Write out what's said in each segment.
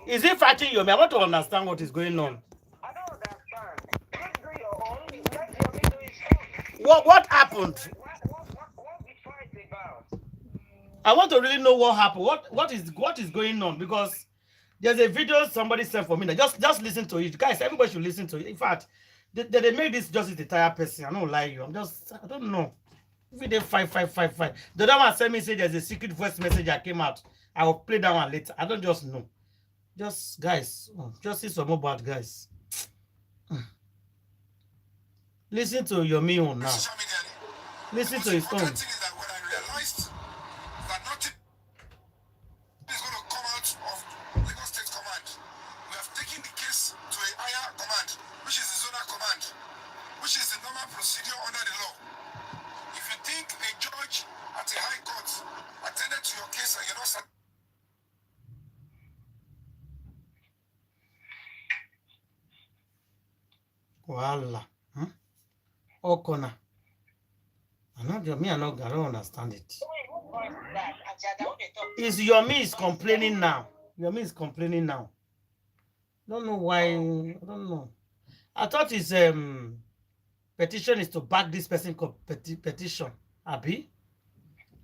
Is he fighting Yomi? I want to understand what is going on. I don't understand. Just do your own. Let Yomi do his own. What happened? What the fight about? I want to really know what happened. What is going on? Because there's a video somebody sent for me. Just listen to it, guys. Everybody should listen to it. In fact, they made this just the entire person. I don't lie you. I don't know. If they fight. The other one sent me say there's a secret voice message that came out. I will play that one later. I don't just know. Just guys, just see some more bad guys. Listen to Yomi own now. Listen to his own. When I realized that nothing is going to come out of Lagos State Command, we have taken the case to a higher command, which is the zonal command, which is the normal procedure under the law. If you think a judge at a high court attended to your case and you're not satisfied, Voila. Okona. I don't understand it. Is Yomi is complaining now. Yomi is complaining now. Don't know why. I don't know. I thought his petition is to back this person petition. Abi?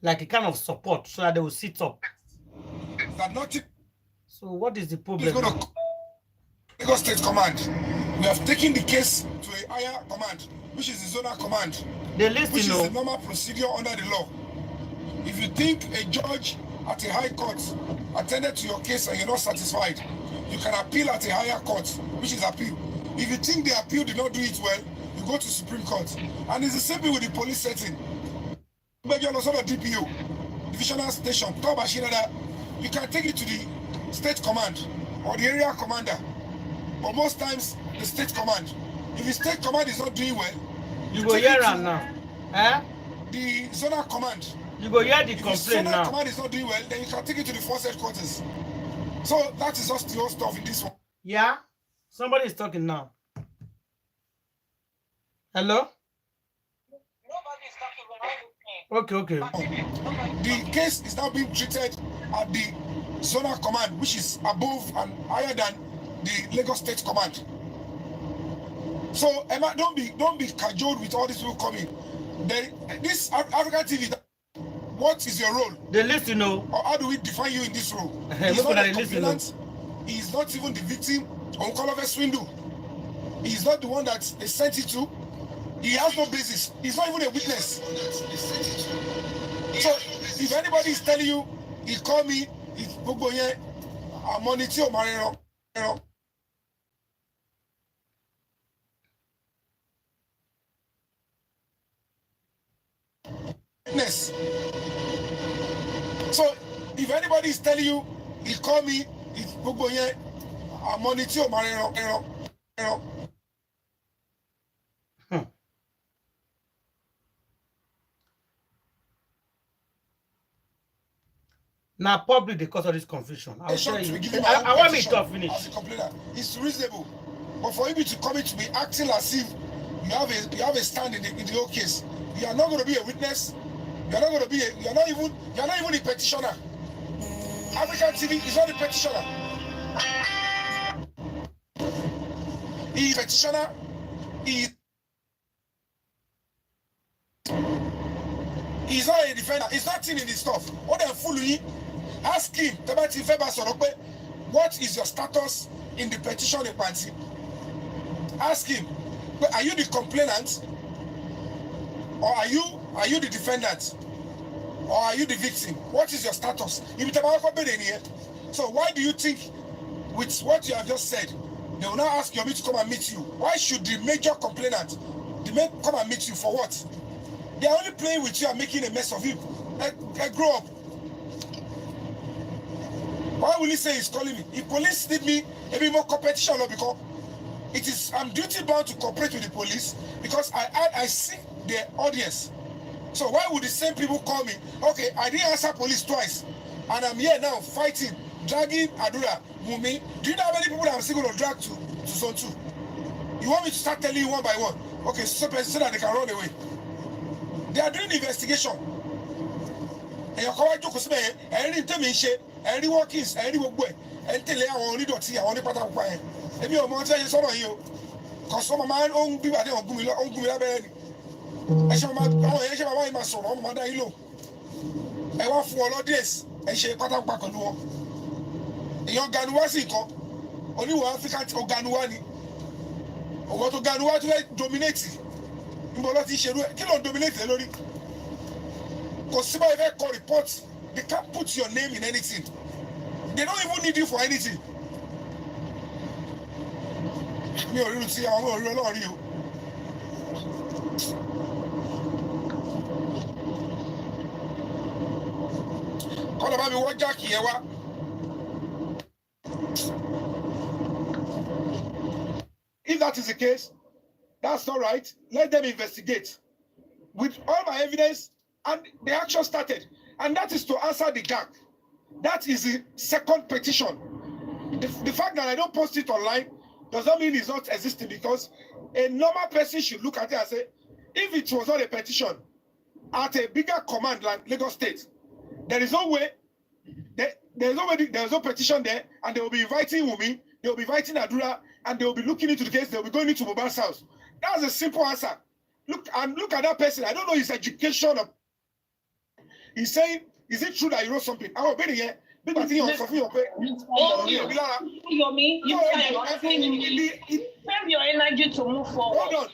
Like a kind of support so that they will sit up. that nothing So what is the problem? is going to Lagos State Command. We have taken the case to a higher command, which is the zonal command, They listen, which is the normal procedure under the law. If you think a judge at a high court attended to your case and you're not satisfied, you can appeal at a higher court, which is appeal. If you think the appeal did not do it well, you go to Supreme Court. And it's the same thing with the police setting. DPO, divisional station, you can take it to the state command or the area commander. But most times, the state command. If the state command is not doing well, you go hear it now. Eh? The zonal command. You go hear the If complaint the zonal now. command is not doing well, then you can take it to the force headquarters. So that is just the whole stuff in this one. Yeah? Somebody is talking now. Hello? Okay. The case is now being treated at the zonal command, which is above and higher than the Lagos State Command. So Emma, don't be cajoled with all these people coming. This African TV, what is your role? They listen, no. Or how do we define you in this role? He's not a complainant. He's not even the victim on call of a swindle. He's not the one that they sent it to. He has no basis. He's not even a witness. So if anybody is telling you, he called me, he's Boboye, I'm on it, Marryied. Witness. So if anybody is telling you, he called me, he's Boboye, I'm on it, Marryied. Now, public, they cause all this confusion. I'll tell you. I want me to finish. It's reasonable, but for you to come in to be acting as if you have a stand in the whole case, you are not going to be a witness. You are not going to be. You are not even a petitioner. African TV is not a petitioner. He is a petitioner. He's not a defender. He's not in this stuff. What they fool you? Ask him. What is your status in the petition in Pansi? Ask him. Are you the complainant, or are you the defendant, or are you the victim? What is your status? So why do you think, with what you have just said, they will now ask Yomi to come and meet you? Why should the major complainant come and meet you for what? They are only playing with you and making a mess of you. Grow up. Why will he say he's calling me? If police need me, a bit more competition, because I'm duty bound to cooperate with the police because I see the audience. So why would the same people call me? Okay, I didn't answer police twice, and I'm here now fighting, dragging Adura, Wumi. Do you know how many people that I'm still going to drag to zone 2? You want me to start telling you one by one? Okay, so that they can run away. They are doing the investigation. And you're coming to Kusme, and any workings, and any work, ẹ ń tẹ̀lé àwọn onídọ̀tí àwọn onípátá pupa yẹn èmi ò mọ tí ẹ ṣe sọ̀rọ̀ yìí o kò sọ máa ń bí bàtẹ́ ògùn mi lábẹ́rẹ́ ni ẹ ṣe máa àwọn èèyàn ṣe máa wáyé máa sọ̀rọ̀ ọmọ máa dá yín lò ẹ wá fún ọ lọ́dẹ̀ẹ́sì ẹ ṣe pátá pupa pẹ̀lú wọn èèyàn ganuwa sì kan oníwọ̀ áfíríkà tí ó ganuwa ni òwò tó ganuwa tó fẹ́ dominate níbo ló ti ṣerú ẹ kí ló ń dominate lórí kò sí báyìí fẹ́ kọ report they can't put your name in anything they don't even need you for anything mi ò ríru tí àwọn ọmọ òrí ọlọ́run rí o kọ́ lọ bá mi wọ́n jáàkì yẹn wá. If that is the case, that's not right. Let them investigate with all my evidence, and the action started. And that is to answer the gag. That is the second petition. The fact that I don't post it online does not mean it's not existing, because a normal person should look at it and say, if it was not a petition at a bigger command like Lagos State, there is no way, there is no petition there, and they will be inviting Wumi, they will be inviting Adura, and they will be looking into the case, they will be going into Mohbad's house. That's a simple answer. Look at that person. I don't know his education. He's saying, is it true that he wrote something? I will be here. Yomi, you spend your energy to move forward. Hold on.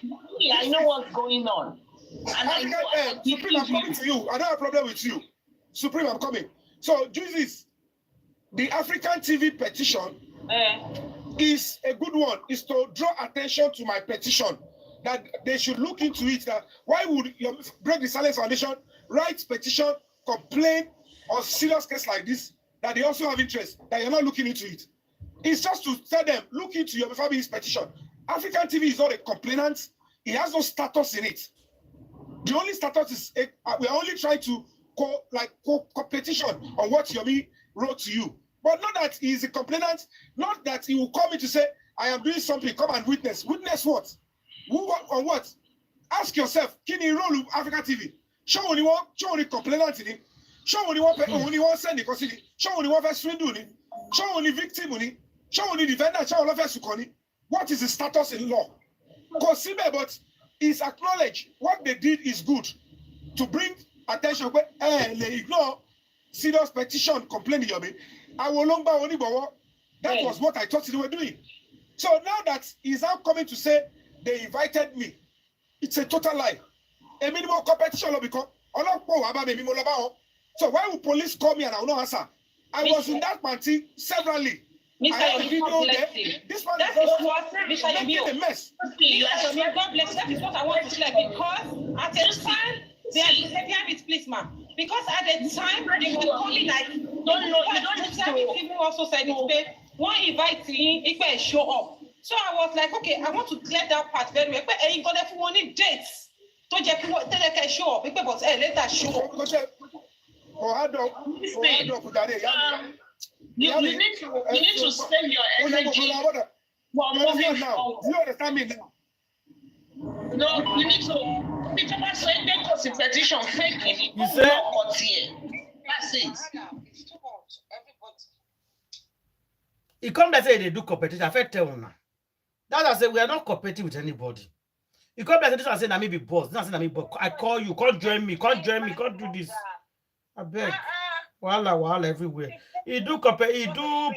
I know what's going on. And Supreme, I'm coming to you. I don't have a problem with you. Supreme, I'm coming. So, Jesus, the African TV petition is a good one. Is to draw attention to my petition that they should look into it. That why would you break the silence foundation, write petition, complain on serious case like this, that they also have interest, that you're not looking into it? It's just to tell them, look into your family's petition. African TV is not a complainant. It has no status in it. The only status is we're only trying to competition on what Yomi wrote to you. But not that he is a complainant, not that he will come in to say, I am doing something, come and witness. Witness what? Who on what? Ask yourself, can you roll Africa TV? Show only one complainant in it. Show only one send it, show only one first swindle in it. Show only victim in it. Show only defendant, show only first sukoni. What is the status in law? But it's acknowledged what they did is good to bring attention. But they ignore serious petition complaining Yomi. That was what I thought they were doing. So now that he's now coming to say they invited me, it's a total lie. A minimum competition because so why would police call me and I will not answer? I was in that party severally. I have a video there. This one is a mess. God bless. That is what I want to say, because at the time they are behaving with please, ma'am. Because at the time they were calling like people also said it. One inviting, if I show up. So I was like, okay, I want to clear that part very well. But you got if you want dates, don't you show up? But later show up. You need to spend your energy for moving forward. You understand me now? No, you need to. Because when they cause a petition fake, you say that's it. It's too much. Everybody. he come back say they do competition. I felt tell you now. That I say we are not competing with anybody. He come back say this one say na me be boss. This one say na me boss. I call you, can't join me, can't do this. I beg. Wahala everywhere. He do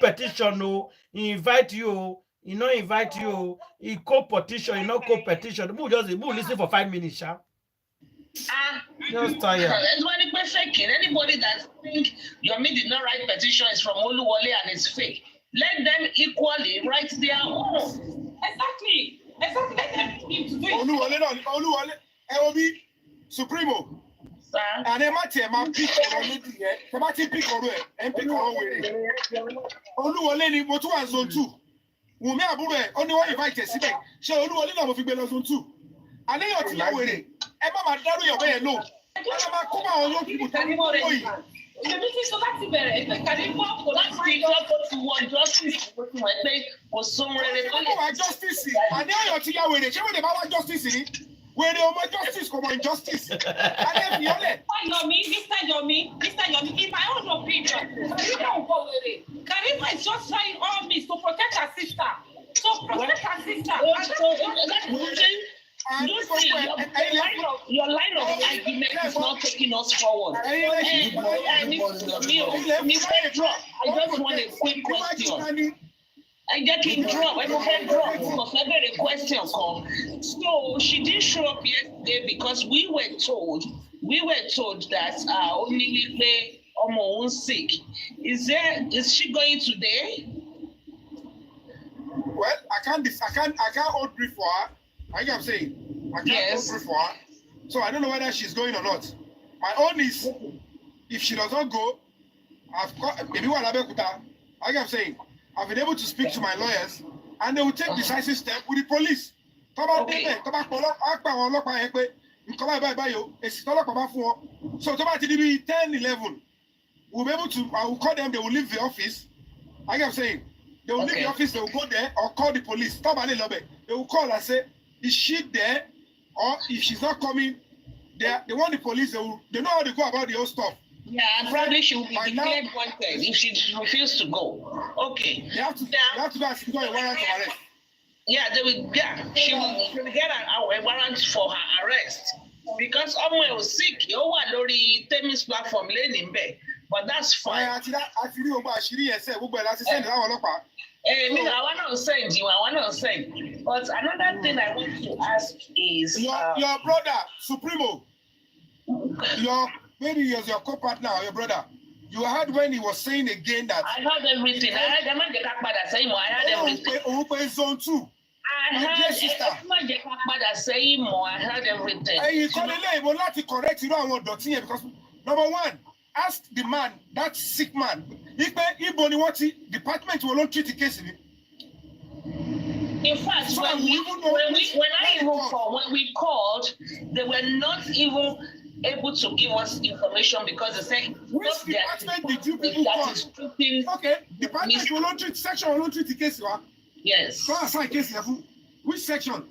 petition, no. He invite you, he no invite you. He co-petition, he no co-petition. Who listen for 5 minutes, sha? Just tired. Anybody that think Yomi did not write petition is from Oluwole and it's fake. Let them equally write their own. Exactly. Let them begin to do it. Oluwole, Eobi, Supremo. And they might pick on it. They might pick on it and pick on it. Oluwole ni mo tún wà zone 2. Wumi abure only one invite síbẹ̀. Ṣé Oluwole na mo fi gbé lọ zone 2. Ani yo ti ya wèrè. Ẹ má ma daru yo be lo. Ẹ má ko ma àwọn young people tani mo yi. The meeting so láti bẹ̀rẹ̀ ẹ kàn ní pop ko láti Speak up to one justice. Kò sóhun rere tó lè. Wa justice. Ani yo ti ya wèrè. Ṣé we dey bá wa justice ni? Where the justice come on injustice. And then Yomi, Mr. Yomi, in my own opinion, you don't go with it. Karima is just trying all means to protect her sister. So protect her sister. Your line of argument is not taking us forward. I just want a quick question. I get in drop. I don't drop because I got a question come. So she didn't show up yesterday because we were told that only play Omo sick. Is she going today? Well, I can't hold brief for her. I think I'm saying I can't hold brief for her. So I don't know whether she's going or not. My own is if she does not go, I've got maybe one Abeokuta. I think I'm saying I've been able to speak to my lawyers and they will take decisive step with the police. So about be 10, 11, we'll be able to, I will call them, they will leave the office. Like I'm saying, they will leave the office, they will go there or call the police. They will call and say, is she there? Or if she's not coming, they want the police, they know how to go about the whole stuff. Yeah, and probably she will be declared wanted if she refuses to go. Okay. They have to go and secure a warrant for arrest. Yeah, they will. Yeah, she will get a warrant for her arrest because Omo was sick. You were already Temi's platform laying in bed, but that's fine. I want to send. But another thing I want to ask is your brother Supremo. Maybe he was your co-partner or your brother. You heard when he was saying again that I heard everything. I heard them saying more. I heard everything. Open zone 2. I heard saying more. I heard everything. And you can't let to correct you know because number one, ask the man, that sick man. Department will not treat the case. In fact, So when we called, they were not even able to give us information because they said which department did you people call? Okay, department will not treat, section will not treat the case. Yes. So assign case level. Which section?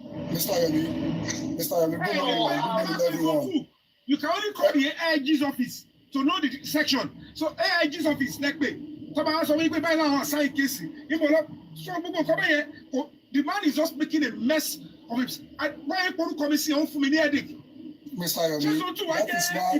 Mr. Yomi, good morning, everyone. You can only call the AIG's office to know the section. So AIG's office, like me. So we buy now assign case. The man is just making a mess of him. Why you come and see on for me near Dick? Mr. Yomi, that is not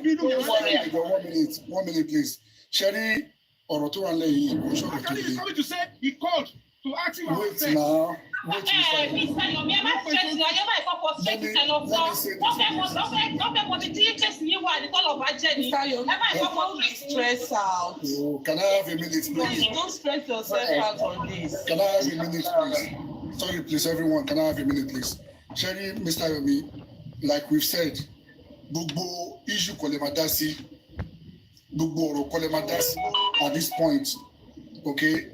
1 minute, please. Sherry or Otoranle, How can he coming to say he called to ask him about wait now. Wait, Mr. Yomi, am I stressing? I never thought for stressing and of Don't be stressed out. Oh, can I have a minute, please? Please don't stress yourself out on this. Can I have a minute, please? Sorry, please, everyone. Can I have a minute, please? Sherry, Mr. Yomi, like we've said, Bugbo issue kolemadasi, Bugbo kolemadasi at this point. Okay,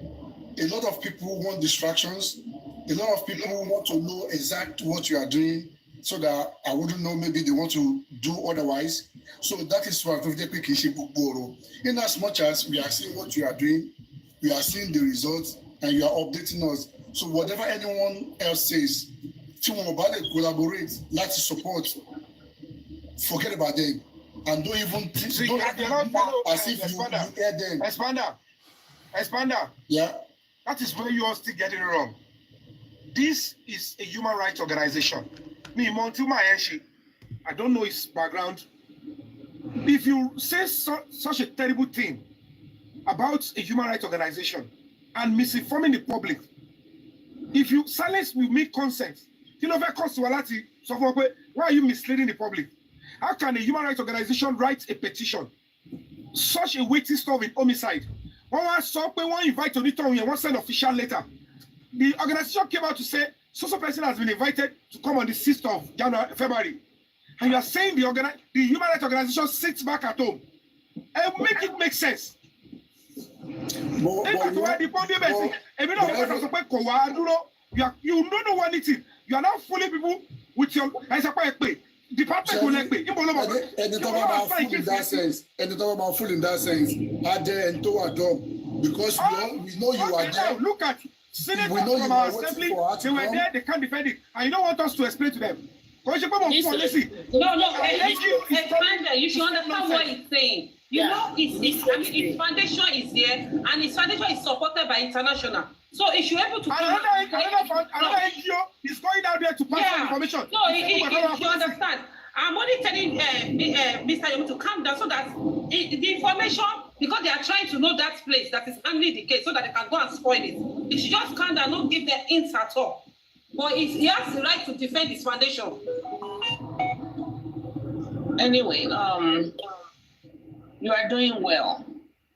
a lot of people want distractions. A lot of people want to know exactly what you are doing, so that I wouldn't know. Maybe they want to do otherwise. So that is why in as much as we are seeing what you are doing, we are seeing the results, and you are updating us. So whatever anyone else says, to collaborate, like to support, forget about them, and don't even think, as if you hear them. Expander. Yeah. That is where you are still getting it wrong. This is a human rights organization. Me, Montuma Enshi, I don't know his background. If you say such a terrible thing about a human rights organization and misinforming the public, if you silence with me consent, you know, why are you misleading the public? How can a human rights organization write a petition? Such a weighty stuff in homicide. One invite to one send official letter. The organization came out to say, so person has been invited to come on the 6th of February. And you are saying the human rights organization sits back at home. And make it make sense. You don't know anything. You are now fooling people with your department will like me. And the talk about fool in that sense. And the talk about fool in that sense. Are there and to a job because we know you are there. Look at senators from our assembly. They were there. They can't defend it, and you don't want us to explain to them. No, you should understand what he's saying. You know, its foundation is here, and its foundation is supported by international. So if you're able to another NGO is going out there to pass information. So you understand. I'm only telling Mr. Yomi to calm down so that the information, because they are trying to know that place that is handling the case so that they can go and spoil it. He should just calm down, not give them hints at all. But he has the right to defend his foundation. Anyway, you are doing well,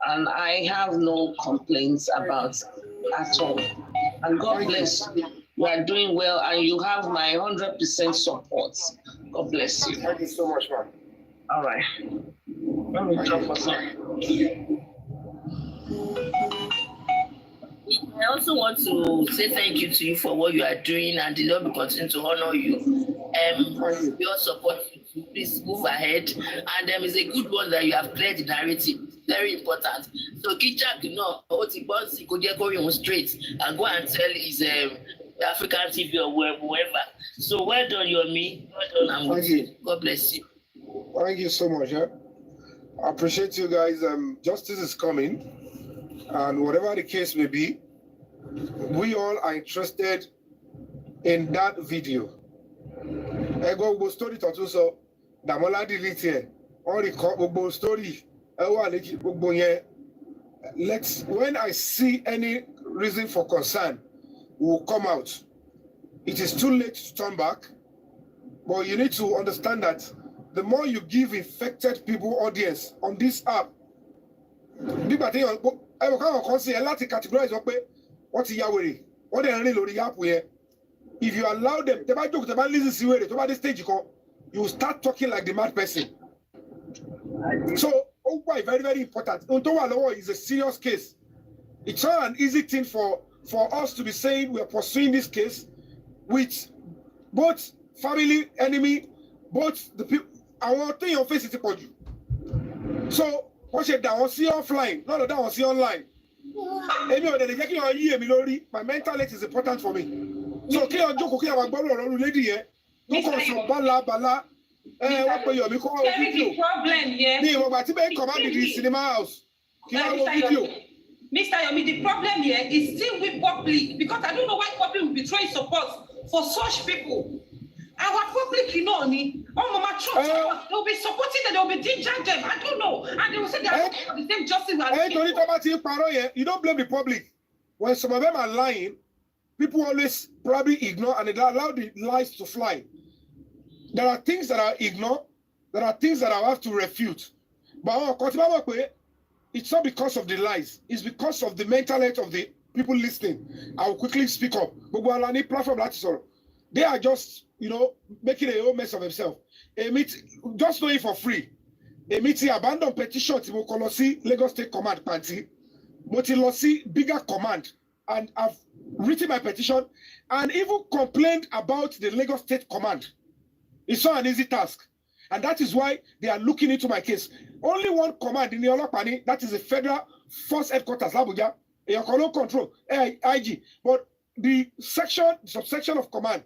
and I have no complaints about at all. And God bless you. You are doing well, and you have my 100% support. God bless you. Thank you so much, man. All right. Let me talk for some. I also want to say thank you to you for what you are doing, and the Lord will continue to honor you. We all support you. Please move ahead. And it's a good one that you have cleared the narrative. Very important. So Kichak, you know, what he wants, he could get going straight and go and tell his African TV or whoever. So well done, Yomi. Well done, and Thank you. God bless you. Thank you so much. I appreciate you guys. Justice is coming, and whatever the case may be, we all are interested in that video. I go story to so Damola delete here. All the story. Let's, when I see any reason for concern, will come out. It is too late to turn back, but you need to understand that the more you give infected people audience on this app, what if you allow them, you start talking like the mad person. So, very, very important. Is a serious case. It's not an easy thing for us to be saying we are pursuing this case with both family, enemy, both the people. I want to your face it for you. So, what you down see offline, not that see online. My mental health is important for me. So, can you joke? Okay, I'm going to lady here. Don't call bala. What for you? Because the problem here. Cinema house. Mr. Yomi, the problem here is still with public, because I don't know why public will be throwing support for such people. Our public, you know, Mama Trump, they'll be supporting them, they'll be teaching them. I don't know. And they will say they are for the same justice. You don't blame the public. When some of them are lying, people always probably ignore and they allow the lies to fly. There are things that I ignore, there are things that I have to refute. But it's not because of the lies, it's because of the mental health of the people listening. I will quickly speak up. They are just, making a whole mess of themselves. Just doing it for free. Abandon petition to Lagos State Command Panty. Motilosi bigger command. And I've written my petition and even complained about the Lagos State Command. It's not an easy task. And that is why they are looking into my case. Only one command in the Olopani, that is the Federal Force Headquarters, Abuja, control, IG. But the subsection of command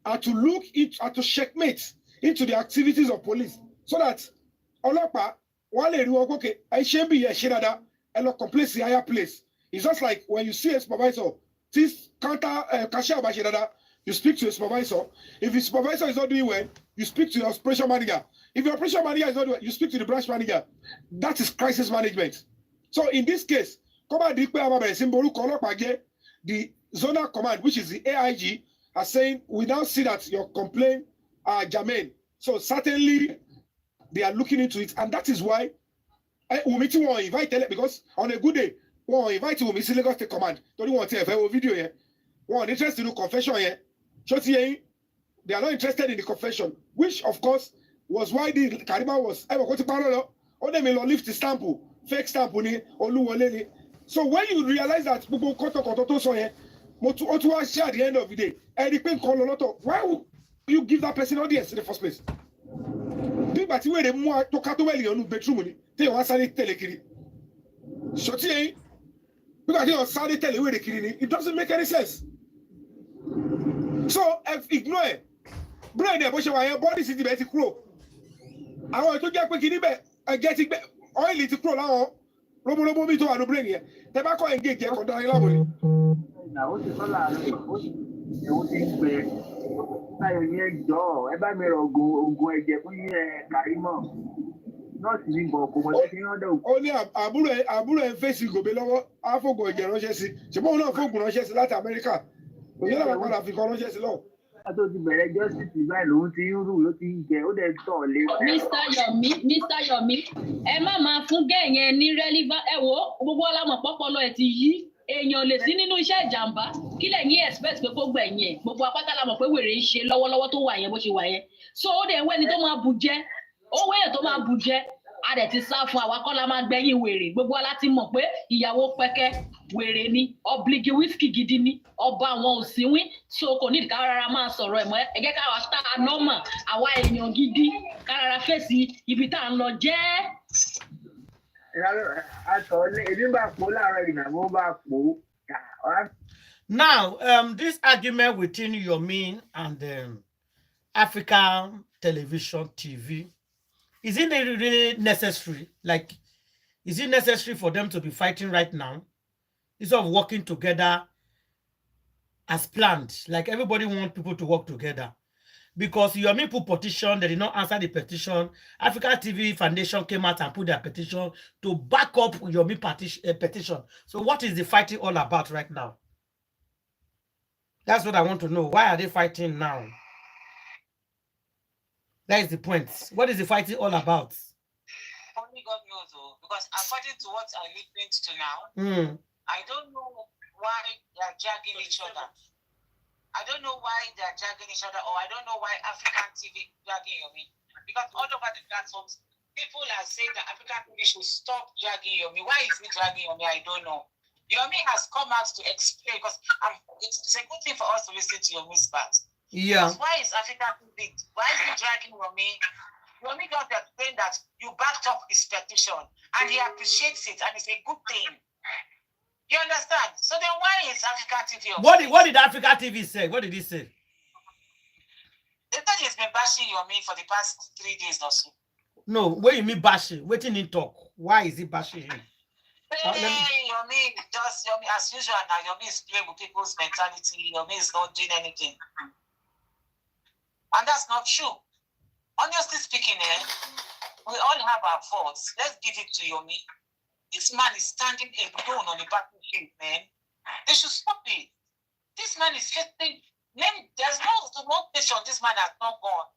are to look into, are to checkmate into the activities of police. So that Olopa, okay, I should be a shirada, and complace the higher place. It's just like when you see a supervisor, this counter cashier bashirada, you speak to a supervisor. If the supervisor is not doing well, you speak to your operation manager. If your operation manager is not doing well, you speak to the branch manager. That is crisis management. So in this case, the zonal command, which is the AIG, are saying, we now see that your complaint are germane. So certainly they are looking into it. And that is why Wumi won't invite them, because on a good day, won't invite Wumi to Lagos State Command. Don't want to have a video here. One interested in the confession here. They are not interested in the confession, which of course was why the Kariba was lift the stamp, fake stamp. So when you realize that at the end of the day, why would you give that person audience in the first place? It doesn't make any sense. So ignore it. Brain body city crow. I want to get quick get it ọ́ìlì ti kúrò láwọn róbóróbó bí tó wà ní brain yẹn tẹ bá kọ́ engage ẹ̀kọ́ dára yín láwọn ni. ó ti sọ láàárọ̀ ó ti ẹ̀wọ̀n ti ń gbẹ táyọ̀ yẹn jọ ẹ bá mi rọ oògùn ẹ̀jẹ̀ fún yín Kàrímọ̀ nọ́ọ̀sì ní bọ̀ kò mọ̀ sí ti rán dẹ̀. ó ní àbúrò ẹ̀ fèsì gòbè lọ́wọ́ àfọ̀gùn ẹ̀jẹ̀ ránṣẹ́ sí ṣùgbọ́n òun náà fọ̀gùn ránṣẹ́ sí láti Amẹ́ríkà òun náà padà fi kọ́ ránṣẹ́ sí lọ́wọ́. tó ti bẹ̀rẹ̀ justice báyìí lòun ti ń rù ló ti ń jẹ ó dẹ̀ tọ̀ lé. Mr. Yomi ẹ má máa fún gẹ̀yẹn ní relevant ẹ wo gbogbo ọlámọ̀ pọ́pọ́lọ́ ẹ ti yí èèyàn lè sí nínú iṣẹ́ ìjàmbá kí lẹ́yìn expect pé kó gbẹ̀yìn ẹ̀ gbogbo apáta la mọ̀ pé wèrè ń ṣe lọ́wọ́lọ́wọ́ tó wà yẹn bó ṣe wà yẹn so ó dẹ̀ wẹ́ni tó máa bù jẹ́ ó wẹ́yẹ̀ tó máa bù jẹ́ a dẹ̀ ti sá fún àwa kọ́ la máa gbẹ̀yìn wèrè gbogbo ala ti mọ̀ pé ìyàwó pẹ́kẹ́ wèrè ni ọ̀blìgì wíṣkì gidi ni ọba àwọn òsínwín so kò ní ká rárá máa sọ̀rọ̀ ẹ̀ mọ́ ẹ jẹ́ káwa tá a nọ́mà àwa èèyàn gidi ká rárá fèsì ibi tá à ń lọ jẹ́. Now, this argument within Yomi and African television TV, is it really necessary? Like, is it necessary for them to be fighting right now? Instead of working together as planned, like everybody wants people to work together. Because Yomi put petition, they did not answer the petition. Africa TV Foundation came out and put their petition to back up Yomi petition. So what is the fighting all about right now? That's what I want to know. Why are they fighting now? That is the point. What is the fighting all about? Only God knows, though, because according to what I'm listening to now, I don't know why they're dragging each other. I don't know why they're dragging each other, or I don't know why African TV dragging Yomi. Because all over the platforms, people are saying that African TV should stop dragging Yomi. Why is it dragging Yomi? I don't know. Yomi has come out to explain, because it's a good thing for us to listen to Yomi's part. Yeah. Because why is African TV, why is he dragging Yomi? Yomi just explained that you backed up his petition, and he appreciates it, and it's a good thing. You understand? So then why is African TV? What did Africa TV say? What did he say? They thought he's been bashing Yomi for the past 3 days or so. No, what you mean bashing? Waiting in talk. Why is he bashing him? Yomi, just Yomi, as usual now, Yomi is playing with people's mentality. Yomi is not doing anything. And that's not true. Honestly speaking, we all have our faults. Let's give it to Yomi. This man is standing alone on the battlefield, man. They should stop it. This man is facing, man, there's no station this man has not gone.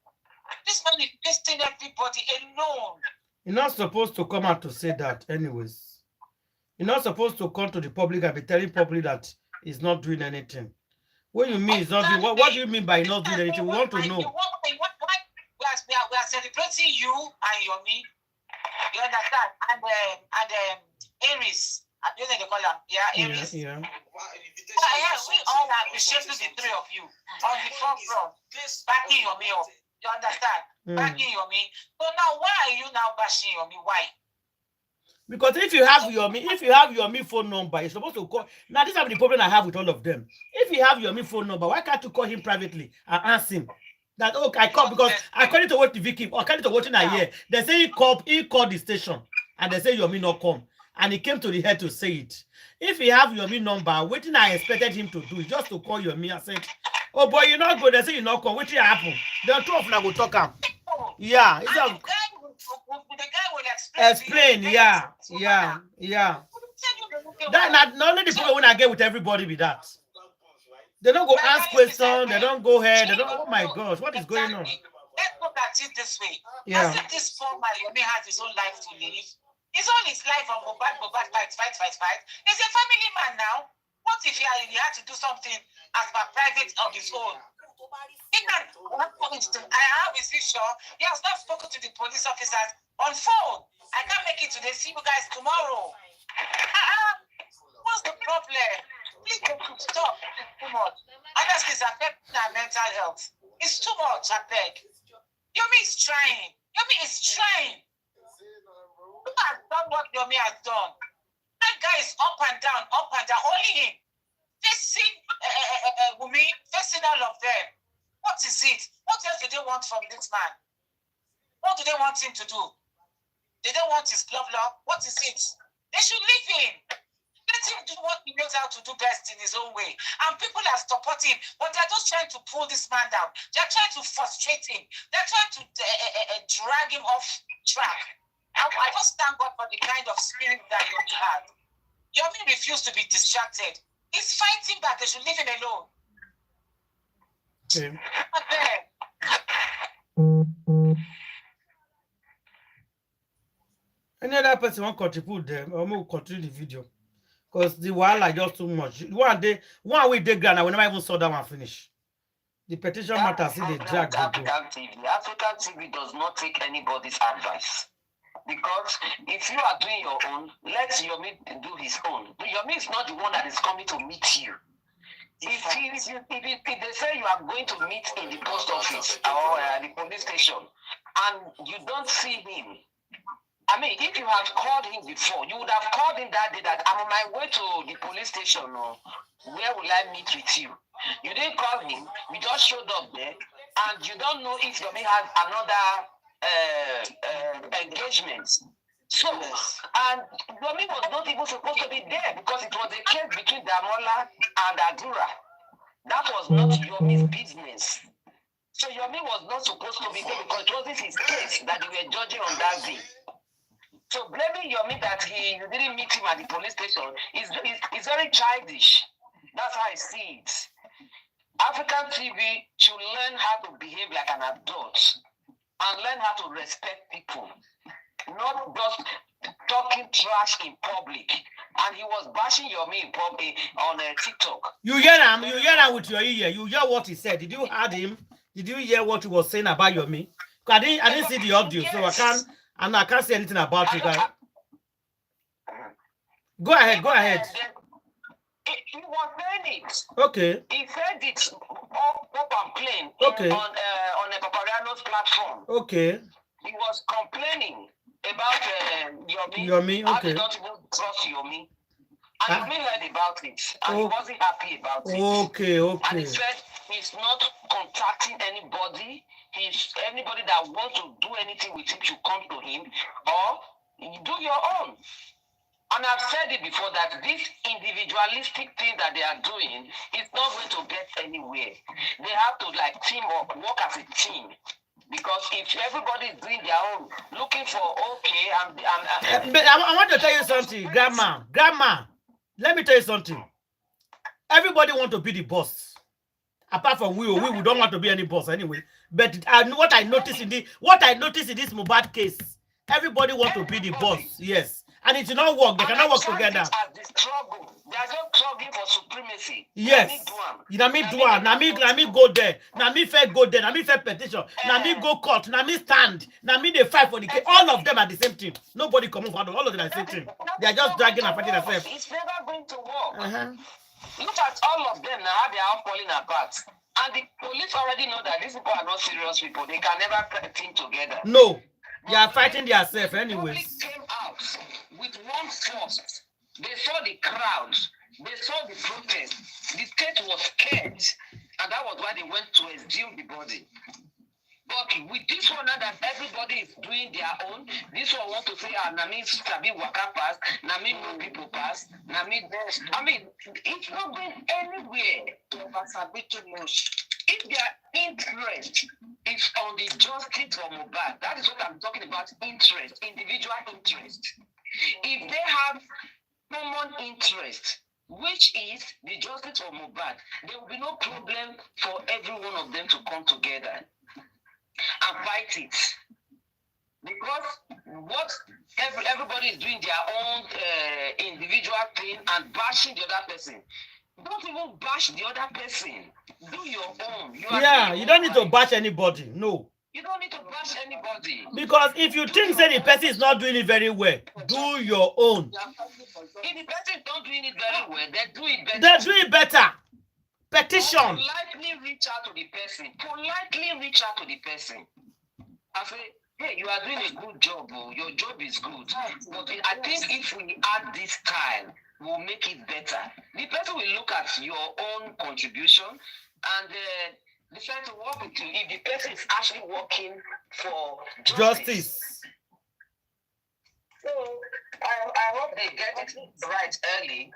This man is facing everybody alone. You're not supposed to come out to say that anyways. You're not supposed to come to the public and be telling public that he's not doing anything. What you mean is not doing, what do you mean by not doing anything? We want to know. We are celebrating you and Yomi. You understand? And Aries. I don't know they call them. Yeah, Aries. Yeah. We all appreciate the three of you on the front front. Backing Yomi up. You understand? Backing Yomi. So now why are you now bashing Yomi? Why? Because if you have Yomi phone number, you're supposed to call. Now this is the problem I have with all of them. If you have Yomi phone number, why can't you call him privately and ask him that I called because according to what the Vicky, according to what I hear, they say he called the station and they say Yomi not come. And he came to the head to say it. If he have Yomi number, what I expected him to do is just to call Yomi and say, oh boy, you're not good. They say you're not come. What will happen? The two of them will talk him. Yeah. It's the guy will explain. Yeah. That not only the people when I get with everybody with that. They don't go ask questions. They don't go ahead. They don't. Oh my gosh, what is going on? Let's look at it this way. Yeah. As if this poor man Yomi has his own life to live. It's all his life of Mohbad, fight. He's a family man now. What if he had to do something as per private of his own? He can. I have his picture. He has not spoken to the police officers on phone. I can't make it today. See you guys tomorrow. What's the problem? Please don't stop. It's too much. Honestly, it's affecting our mental health. It's too much, I beg. Yomi is trying. Who has done what Yomi has done? That guy is up and down, only him. Facing Wumi, facing all of them. What is it? What else do they want from this man? What do they want him to do? They don't want his love. What is it? They should leave him. Let him do what he knows how to do best in his own way. And people are supporting him, but they're just trying to pull this man down. They're trying to frustrate him. They're trying to drag him off track. I just thank God for the kind of spirit that Yomi had. Yomi refused to be distracted. He's fighting back. They should leave him alone. Okay. Any other person want to contribute them, or we'll continue the video. Because the wildlife just too much. One week they grand, I will never even saw that one finish. The petition matter, see they drag. African TV does not take anybody's advice. Because if you are doing your own, let Yomi do his own. Yomi is not the one that is coming to meet you. If they say you are going to meet in the post office or the police station and you don't see him, I mean, if you have called him before, you would have called him that day that I'm on my way to the police station. Or where will I meet with you? You didn't call him. You just showed up there, and you don't know if Yomi has another engagement. So, and Yomi was not even supposed to be there because it was a case between Damola and Adura. That was not Yomi's business. So Yomi was not supposed to be there because it wasn't his case that they were judging on that day. So blaming Yomi that you didn't meet him at the police station is very childish. That's how I see it. African TV should learn how to behave like an adult and learn how to respect people, not just talking trash in public. And he was bashing Yomi in public on TikTok. You hear him with your ear. You hear what he said. Did you hear him? Did you hear what he was saying about Yomi? I didn't see the audio, yes. So I can't say anything about it. Go ahead. He was saying it. Okay. He said it up and plain okay. on a Papariano's platform. Okay. He was complaining about Yomi. Yomi, okay. I don't even trust Yomi. And Yomi heard about it. And he wasn't happy about it. Okay. And he said he's not contacting anybody. Anybody that wants to do anything with him should come to him, or do your own. And I've said it before that this individualistic thing that they are doing is not going to get anywhere. They have to team up, work as a team. Because if everybody is doing their own, looking for but I want to tell you something, Grandma. Let me tell you something. Everybody want to be the boss. Apart from we don't want to be any boss anyway. But what I noticed in this Mohbad case, everybody want to be the boss. Yes. And it will not work. They cannot work together. They are just struggling for supremacy. Yes. Nami go there. Nami fair go there. Nami fair petition. Nami go court. Nami stand. Nami they fight for the case. All of them are the same team. Nobody come over. All of them are the same team. They are just dragging and fighting themselves. It's never going to work. Look at all of them now, how they are all falling apart. And the police already know that these people are not serious people. They can never team together. No. They are fighting themselves anyways. The police came out with one force. They saw the crowd. They saw the protest. The state was scared. And that was why they went to exhume the body. But with this one now that everybody is doing their own, this one want to say, Nami Sabi Waka pass, Nami people pass, Nami this. I mean, it's not going anywhere. If their interest is on the justice for Mohbad, that is what I'm talking about, interest, individual interest. If they have common interest, which is the justice for Mohbad, there will be no problem for every one of them to come together and fight it. Because what everybody is doing their own individual thing and bashing the other person. Don't even bash the other person. Do your own. You don't need to bash anybody. No. You don't need to bash anybody. Because if you think that the person is not doing it very well, do your own. If the person is not doing it very well, they do it better. They do it better. Petition. Politely reach out to the person. I say, hey, you are doing a good job. Your job is good. But I think if we add this style, we'll make it better. The person will look at your own contribution and decide to work with you. If the person is actually working for justice. So I hope they get it right early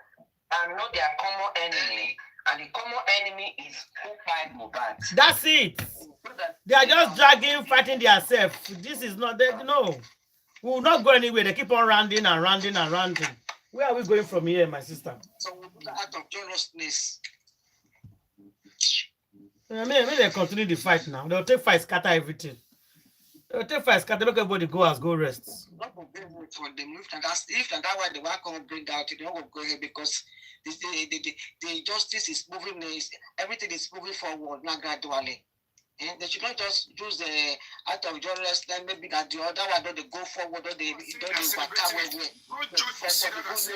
and know their common enemy. And the common enemy is who fight Mohbad. That's it. They are just dragging, fighting themselves. This is not, no. We will not go anywhere. They keep on rounding and rounding and rounding. Where are we going from here, my sister? So we put out of joyousness. I mean, they continue the fight now. They'll take fight, scatter everything. They'll take fight, scatter, make everybody go as go rest. Not for them, for them. If that's why they want to bring out, they don't go ahead because the justice is moving, everything is moving forward now gradually. And they should not just use the out of jobless, then maybe that the other one don't they go forward, don't they back away.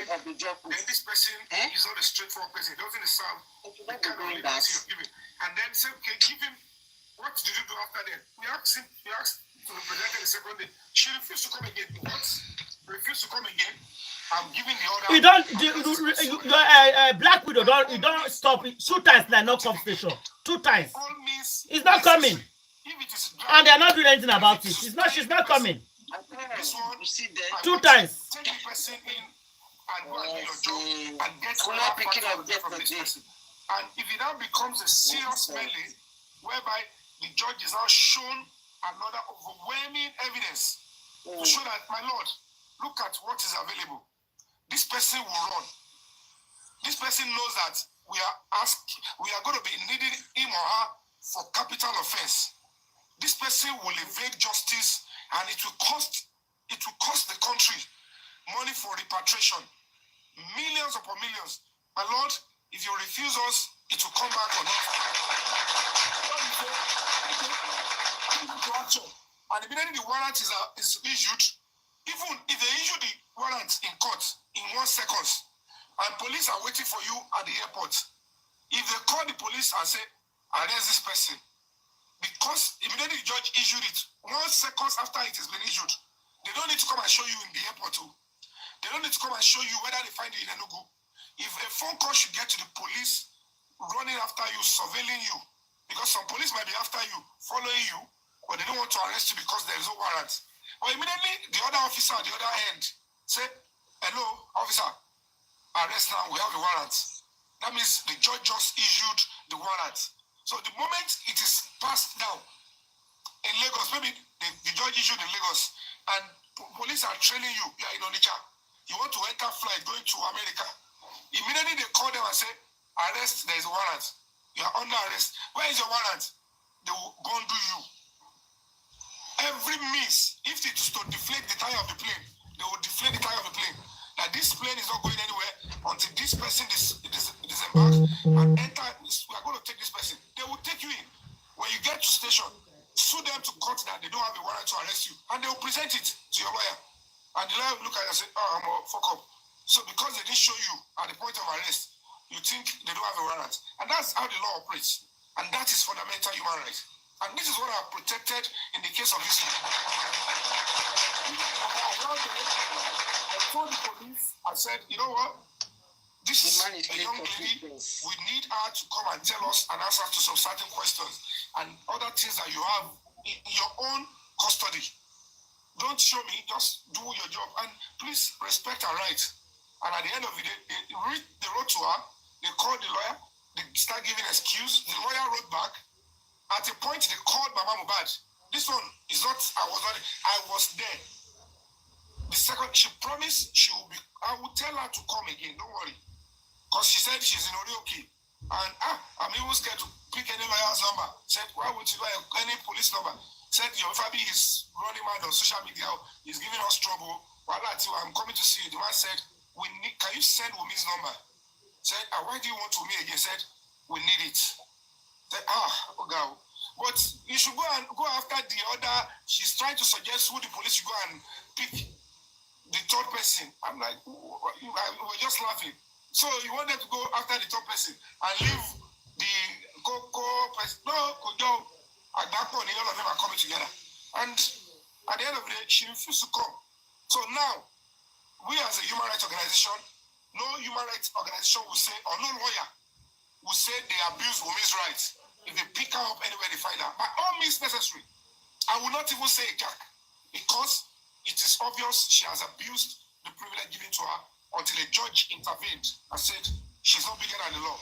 Of the job. Then this person is not a straightforward person. He doesn't serve the kind of liberty you're giving. And then say, okay, give him, what did you do after that? We asked to be presented the second day. She refused to come again. What? Refused to come again. I'm giving the order. You don't, Black Widow, you don't stop it. 2 times, like no come station. 2 times. It's not coming. And they're not doing anything about it. She's not coming. This one, you see there. 2 times. Take the person in and go and do your job and get from this person. And if it now becomes a serious melee, whereby the judge is now shown another overwhelming evidence to show that, my lord, look at what is available. This person will run. This person knows that we are going to be needing him or her for capital offense. This person will evade justice, and it will cost the country money for repatriation, millions upon millions. My lord, if you refuse us, it will come back on us. And immediately the warrant is issued. Even if they issue the warrant in court in 1 second, and police are waiting for you at the airport, if they call the police and say, arrest this person, because immediately the judge issued it 1 second after it has been issued, they don't need to come and show you in the airport too. They don't need to come and show you whether they find you in Enugu. If a phone call should get to the police running after you, surveilling you, because some police might be after you, following you, but they don't want to arrest you because there is no warrant. But immediately, the other officer at the other end say, hello, officer, arrest now, we have the warrant. That means the judge just issued the warrant. So the moment it is passed down in Lagos, maybe the judge issued in Lagos, and police are trailing you, you are in Onitsha, you want to enter flight going to America. Immediately they call them and say, arrest, there is a warrant. You are under arrest. Where is your warrant? They will go and do you. Every means, if it is to deflate the tire of the plane, they will deflate the tire of the plane. That this plane is not going anywhere until this person disembarks and enter. We are going to take this person. They will take you in. When you get to station, sue them to court that they don't have a warrant to arrest you, and they will present it to your lawyer. And the lawyer will look at it and say, oh, I'm a fuck up. So because they didn't show you at the point of arrest, you think they don't have a warrant. And that's how the law operates. And that is fundamental human rights. And this is what I protected in the case of this one. I told the police, I said, you know what? This is a young lady. We need her to come and tell us and answer to some certain questions and other things that you have in your own custody. Don't show me, just do your job. And please respect her rights. And at the end of the day, they wrote to her, they called the lawyer, they start giving excuse. The lawyer wrote back. At a point, they called Mama Mohbad. This one is not, I was there. The second, she promised she will be, I will tell her to come again, don't worry. Because she said she's in Orioke. And I'm even scared to pick any lawyer's number. Said, why would you buy any police number? Said, your Fabi is running mad on social media. He's giving us trouble. Well, I'm coming to see you. The man said, can you send Wumi's number? Said, why do you want Wumi again? Said, we need it. Said, oh God. But you should go after the other. She's trying to suggest who the police should go and pick the third person. I'm like, we're just laughing. So you want them to go after the third person and leave the Coco person? No, Kojo, Agbapo, and all of them are coming together. And at the end of the day, she refused to come. So now, we as a human rights organization, no human rights organization will say, or no lawyer will say they abuse women's rights if they pick her up anywhere they find her. By all means necessary. I will not even say Jack, because it is obvious she has abused the privilege given to her until a judge intervened and said she's not bigger than the law.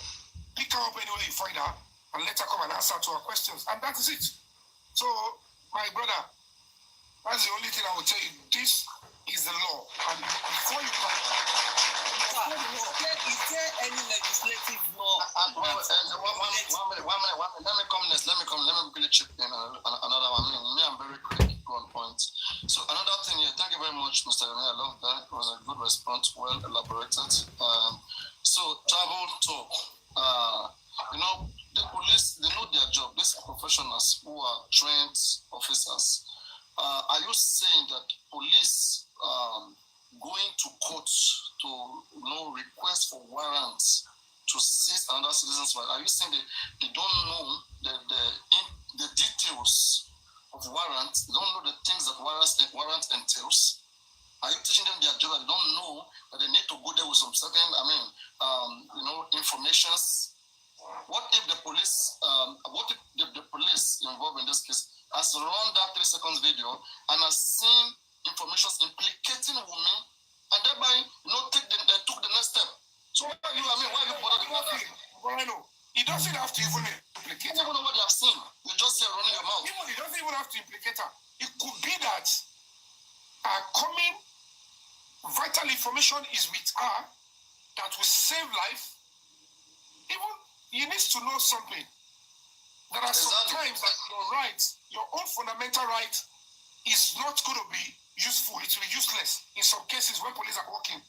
Pick her up anywhere you find her and let her come and answer to her questions. And that is it. So, my brother, that's the only thing I will tell you. This is the law. And before you come, Is there any legislative law? One minute. Let me come next. Let me quickly chip in another one. I'm very quick on point. So another thing here. Thank you very much, Mr. Yomi. I love that. It was a good response, well elaborated. So travel talk. The police, they know their job. These professionals who are trained officers. Are you saying that police going to court to request for warrants to seize another citizen's right? Are you saying they don't know the details of warrants? They don't know the things that warrant entails? Are you teaching them their job? They don't know that they need to go there with some certain, informations. What if the police, involved in this case has run that 3 seconds video and has seen information implicating Wumi and thereby took the next step? So why are you bothered about that? He doesn't have to even implicate her. You don't know what they have seen. You just say running your mouth. He doesn't even have to implicate her. It could be that coming vital information is with her that will save life. Even he needs to know something. There are some times that your right, your own fundamental right, is not going to be useful. It will be useless in some cases when police are working.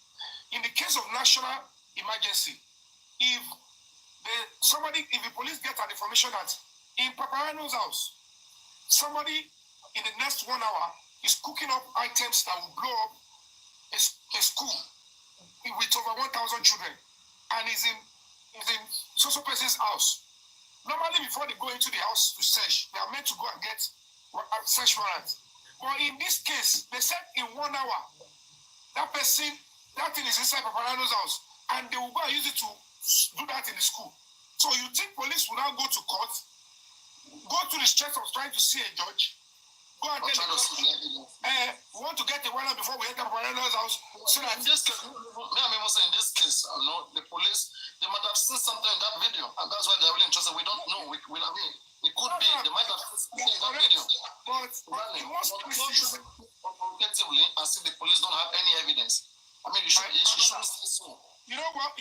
In the case of national emergency, if the police get an information that in Paparano's house, somebody in the next 1 hour is cooking up items that will blow up a school with over 1,000 children, and is in so person's house. Normally, before they go into the house to search, they are meant to go and get search warrants. But in this case, they said in 1 hour, that thing is inside Paparano's house, and they will go and use it to do that in the school. So you think police will now go to court, go to the stress of trying to see a judge, go and tell the judge, we want to get a warrant before we enter Paparano's house. So that in this case, the police, they might have seen something in that video, and that's why they're really interested. We don't know. It could be they might have seen something in that video. But objectively, and see the police don't have any evidence. You shouldn't say so. You know what?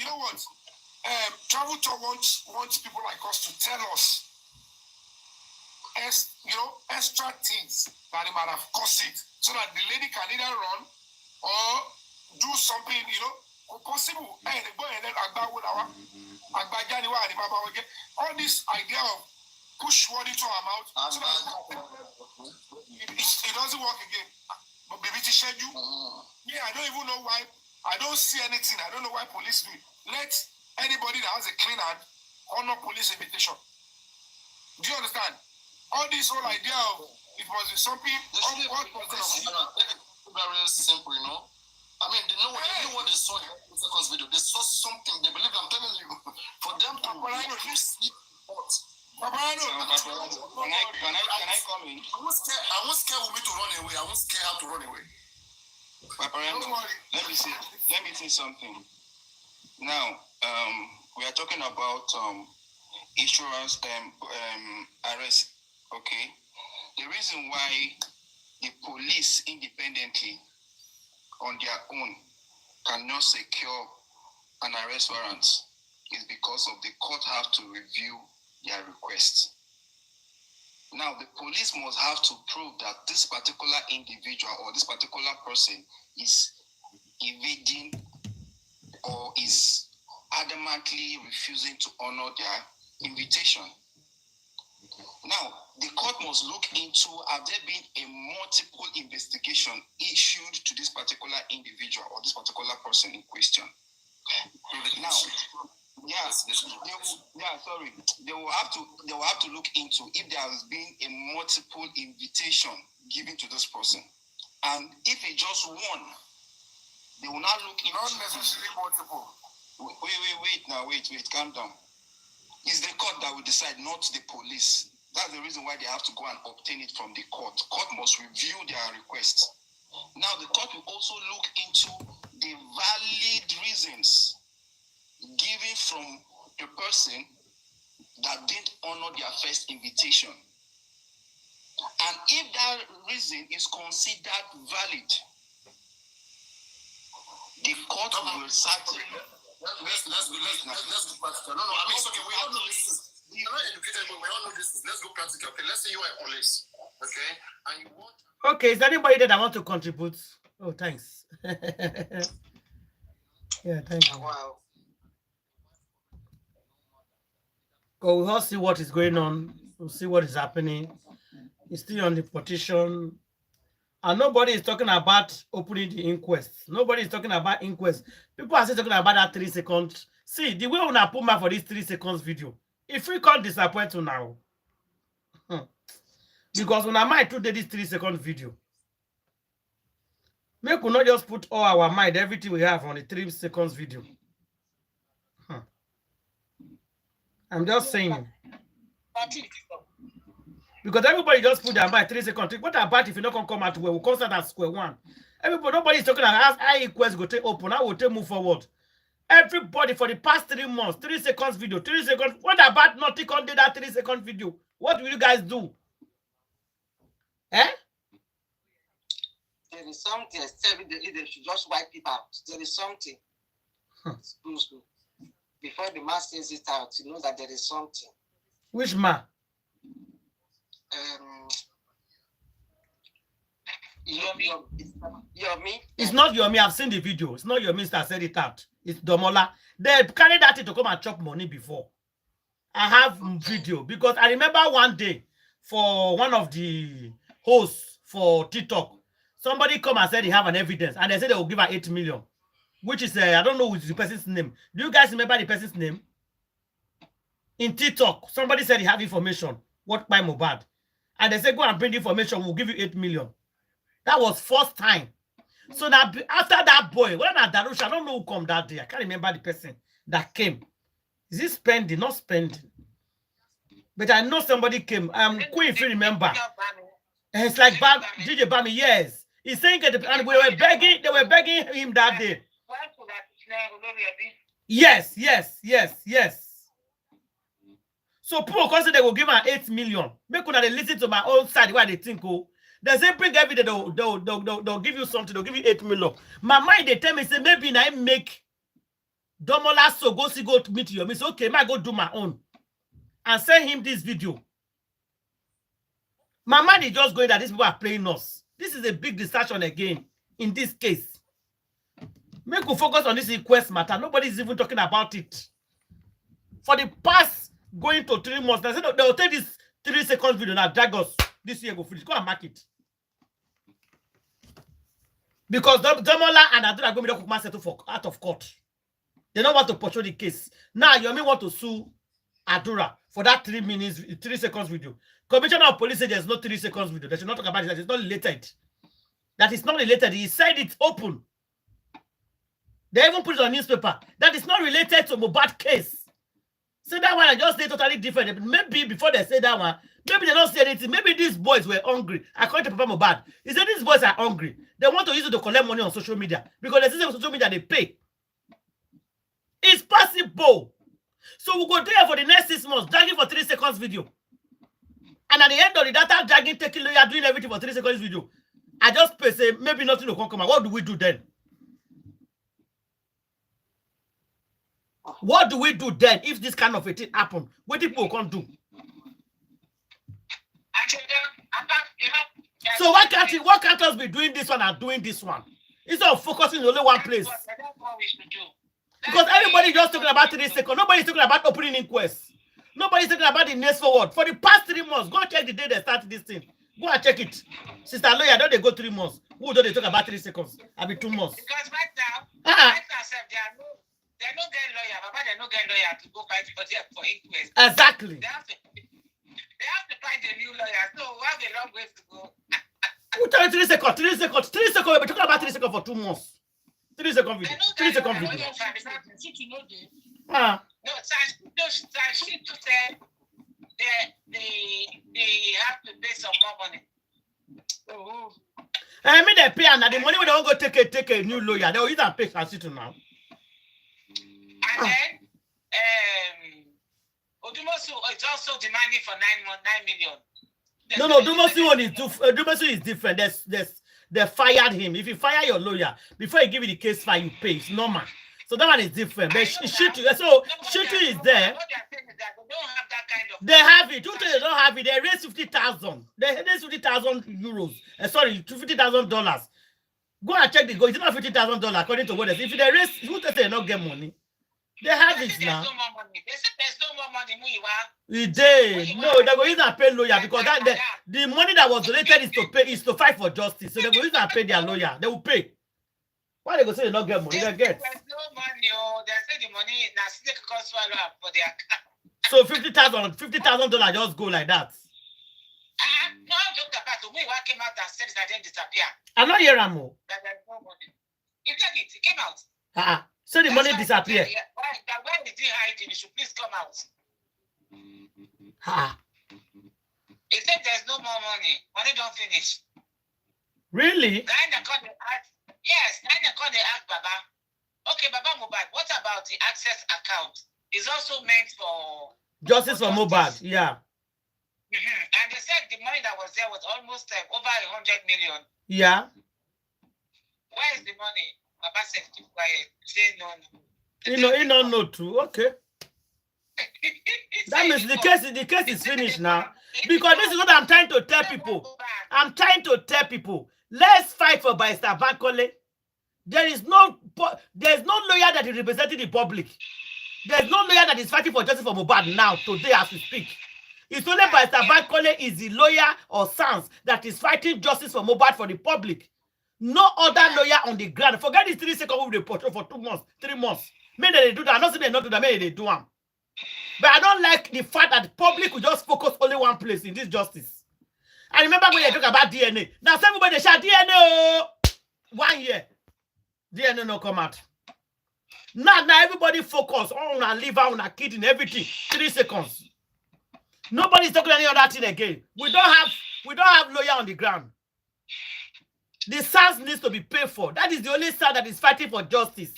Travel Talk wants people like us to tell us, extra things that they might have caused it, so that the lady can either run or do something, possible. All this idea of push word into our mouth, so that it doesn't work again. But baby, to schedule. Yeah, I don't even know why. I don't see anything. I don't know why police do it. Let anybody that has a clean hand honor police invitation. Do you understand? All this whole idea of it was something. Very simple, They know what they saw in the second video. They saw something. They believe. I'm telling you, for them to see what. Can I come in? I won't scare Wumi to run away. I won't scare her to run away. Let me say something. Now, we are talking about insurance arrest. Okay, the reason why the police independently on their own cannot secure an arrest warrant is because of the court have to review their request. Now, the police must have to prove that this particular individual or this particular person is evading or is adamantly refusing to honor their invitation. Now, the court must look into, have there been a multiple investigation issued to this particular individual or this particular person in question? Now, they will have to look into if there has been a multiple invitation given to this person, and if it's just one, they will not look into. Not necessarily multiple. Wait, calm down. It's the court that will decide, not the police. That's the reason why they have to go and obtain it from the court. Court must review their request. Now the court will also look into the valid reasons given from the person that didn't honor their first invitation. And if that reason is considered valid, the court will certainly. Let's go practical. No, I mean, it's okay. We all know this. You're not educated, but we all know this. Let's go practical. Okay, let's say you are police. Okay, and you want. Okay, is there anybody there that want to contribute? Oh, thanks. Yeah, thank you. Wow. Go, we'll all see what is going on. We'll see what is happening. It's still on the petition. And nobody is talking about opening the inquest. Nobody is talking about inquest. People are still talking about that 3 seconds. See, the way when I put my for this 3 seconds video, if we can't disappoint you now, because when I might do this 3 second video, we could not just put all our mind, everything we have on the 3 seconds video. I'm just saying. Because everybody just put their mind 3 seconds. What about if you not come out where we'll come start at square one? Everybody, nobody's talking about how equals go to open, how will take move forward. Everybody for the past 3 months, 3 seconds video, 3 seconds. What about not on that 3 second video? What will you guys do? Eh? There is something. They should just wipe it out. There is something. Before the man says it out, he knows that there is something. Which man? Yomi. It's not Yomi. I've seen the video. It's not Yomi that said it out. It's Domola. They carried that to come and chop money before. I have video because I remember one day for one of the hosts for TikTok, somebody come and said he have an evidence and they said they will give her 8 million, which is I don't know the person's name. Do you guys remember the person's name? In TikTok, somebody said he have information. What by Mohbad? And they said, go and bring the information, we'll give you 8 million. That was first time. So now, after that boy, when I Darush, I don't know who come that day. I can't remember the person that came. Is it spending? Not spending. But I know somebody came. Queen, if you remember. It's like DJ Bami, yes. He's saying that, and we were begging, they were begging him that day. Yes. So people consider they will give her 8 million. Make una they listen to my own side why they think, oh, they say bring everything, they'll give you something, they'll give you 8 million. My mind they tell me, say maybe I make Domola so go to meet you. Me say, okay, I go do my own and send him this video. My mind is just going that these people are playing us. This is a big distraction again in this case. Make we focus on this request matter. Nobody's even talking about it. For the past going to 3 months, they said they'll take this 3 seconds video now, drag us this year, go finish. Go and mark it. Because Domola and Adura are going to settle for out of court. They don't want to pursue the case. Now, Yomi want to sue Adura for that 3 seconds video. Commissioner of Police said there's no 3 seconds video. They should not talk about it. That it's not related. That is not related. He said it's open. They even put it on newspaper. That is not related to Mohbad case. So that one I just say totally different. Maybe before they say that one, maybe they don't say anything. Maybe these boys were hungry. According to Papa Mohbad, he said these boys are hungry. They want to use it to collect money on social media because they see on social media they pay. It's possible. So we'll go there for the next 6 months, dragging for 3 seconds video. And at the end of the data dragging, taking lawyer, doing everything for 3 seconds video. I just say maybe nothing will come out. What do we do then? What do we do then if this kind of a thing happen? What people can't do? So why can't us be doing this one and doing this one? Instead of focusing in only one place. Because everybody just talking about 3 seconds. Nobody's talking about opening inquest. Nobody's talking about the next forward. For the past 3 months, go and check the day they started this thing. Go and check it. Sister Lawyer, don't they go 3 months? Who don't they talk about 3 seconds? I'll be 2 months. Because right now, they don't get lawyer. Baba, they don't get lawyer to go fight for inquest. Exactly. They have to find a new lawyer. So we have a long way to go. Who tell you 3 seconds? 3 seconds. 3 seconds. We've been talking about 3 seconds for 2 months. 3 second video. 3 second video. No, she said they have to pay some more money. I mean, they pay and the money we don't go take a new lawyer. They will use and pay Shitu now. And then, Odumosu is also demanding for 9 million. No, Odumosu is different. They fired him. If you fire your lawyer before you give you the case file, you pay. It's normal. So that one is different. But Shitu is there. They have it. They don't have it. They raise 50,000. They raise 50,000 euros. Sorry, $50,000. Go and check the go. It's not $50,000 according to what they say. If they raise, who say they not get money? They have it now. There's no more money. They said there's no more money. No, they go use and pay lawyer because the money that was donated is to fight for justice. So they go use and pay their lawyer. They will pay. Why they go say they not get money? They get. There's no money. They say the money now still cost swallow for their account. So $50,000 just go like that. No, I'm talking about the way I came out and said that didn't disappear. I'm not hearing more. That there's no money. You take it. It came out. So the money disappeared. Why did he hide it? He should please come out. He said there's no more money. Money don't finish. Really? Then they call the ask Baba. Okay, Baba Mohbad, what about the access account? It's also meant for justice for Mohbad, yeah. And they said the money that was there was almost over 100 million. Yeah. Where is the money? Baba said to quiet. Say no. He don't know too. Okay. That means the case is finished now. Because this is what I'm trying to tell people. I'm trying to tell people. Let's fight for Barrister Bankole. There's no lawyer that is representing the public. There's no lawyer that is fighting for justice for Mohbad now, today as we speak. It's only Barrister Bankole is the lawyer or sons that is fighting justice for Mohbad for the public. No other lawyer on the ground. Forget this 3 seconds we report for 2 months, 3 months. Maybe they do that. I'm not saying they not do that. Maybe they do them. But I don't like the fact that the public will just focus only one place in this justice. I remember when they talk about DNA. Now, everybody shout DNA. 1 year. DNA no come out. Now everybody focus on our liver, on our kidney, everything. 3 seconds. Nobody's talking any other thing again. We don't have lawyer on the ground. The SARS needs to be paid for. That is the only SARS that is fighting for justice.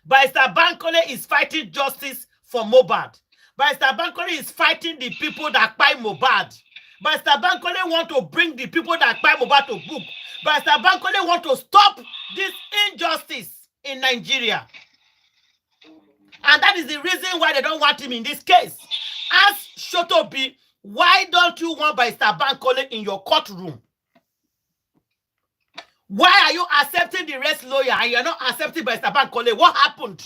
Barrister Bankole is fighting justice for Mohbad. Barrister Bankole is fighting the people that buy Mohbad. Barrister Bankole want to bring the people that buy Mohbad to book. Barrister Bankole want to stop this injustice in Nigeria. And that is the reason why they don't want him in this case. Ask Shotobi, why don't you want Barrister Bankole in your courtroom? Why are you accepting the rest lawyer and you're not accepting Barrister Bankole? What happened?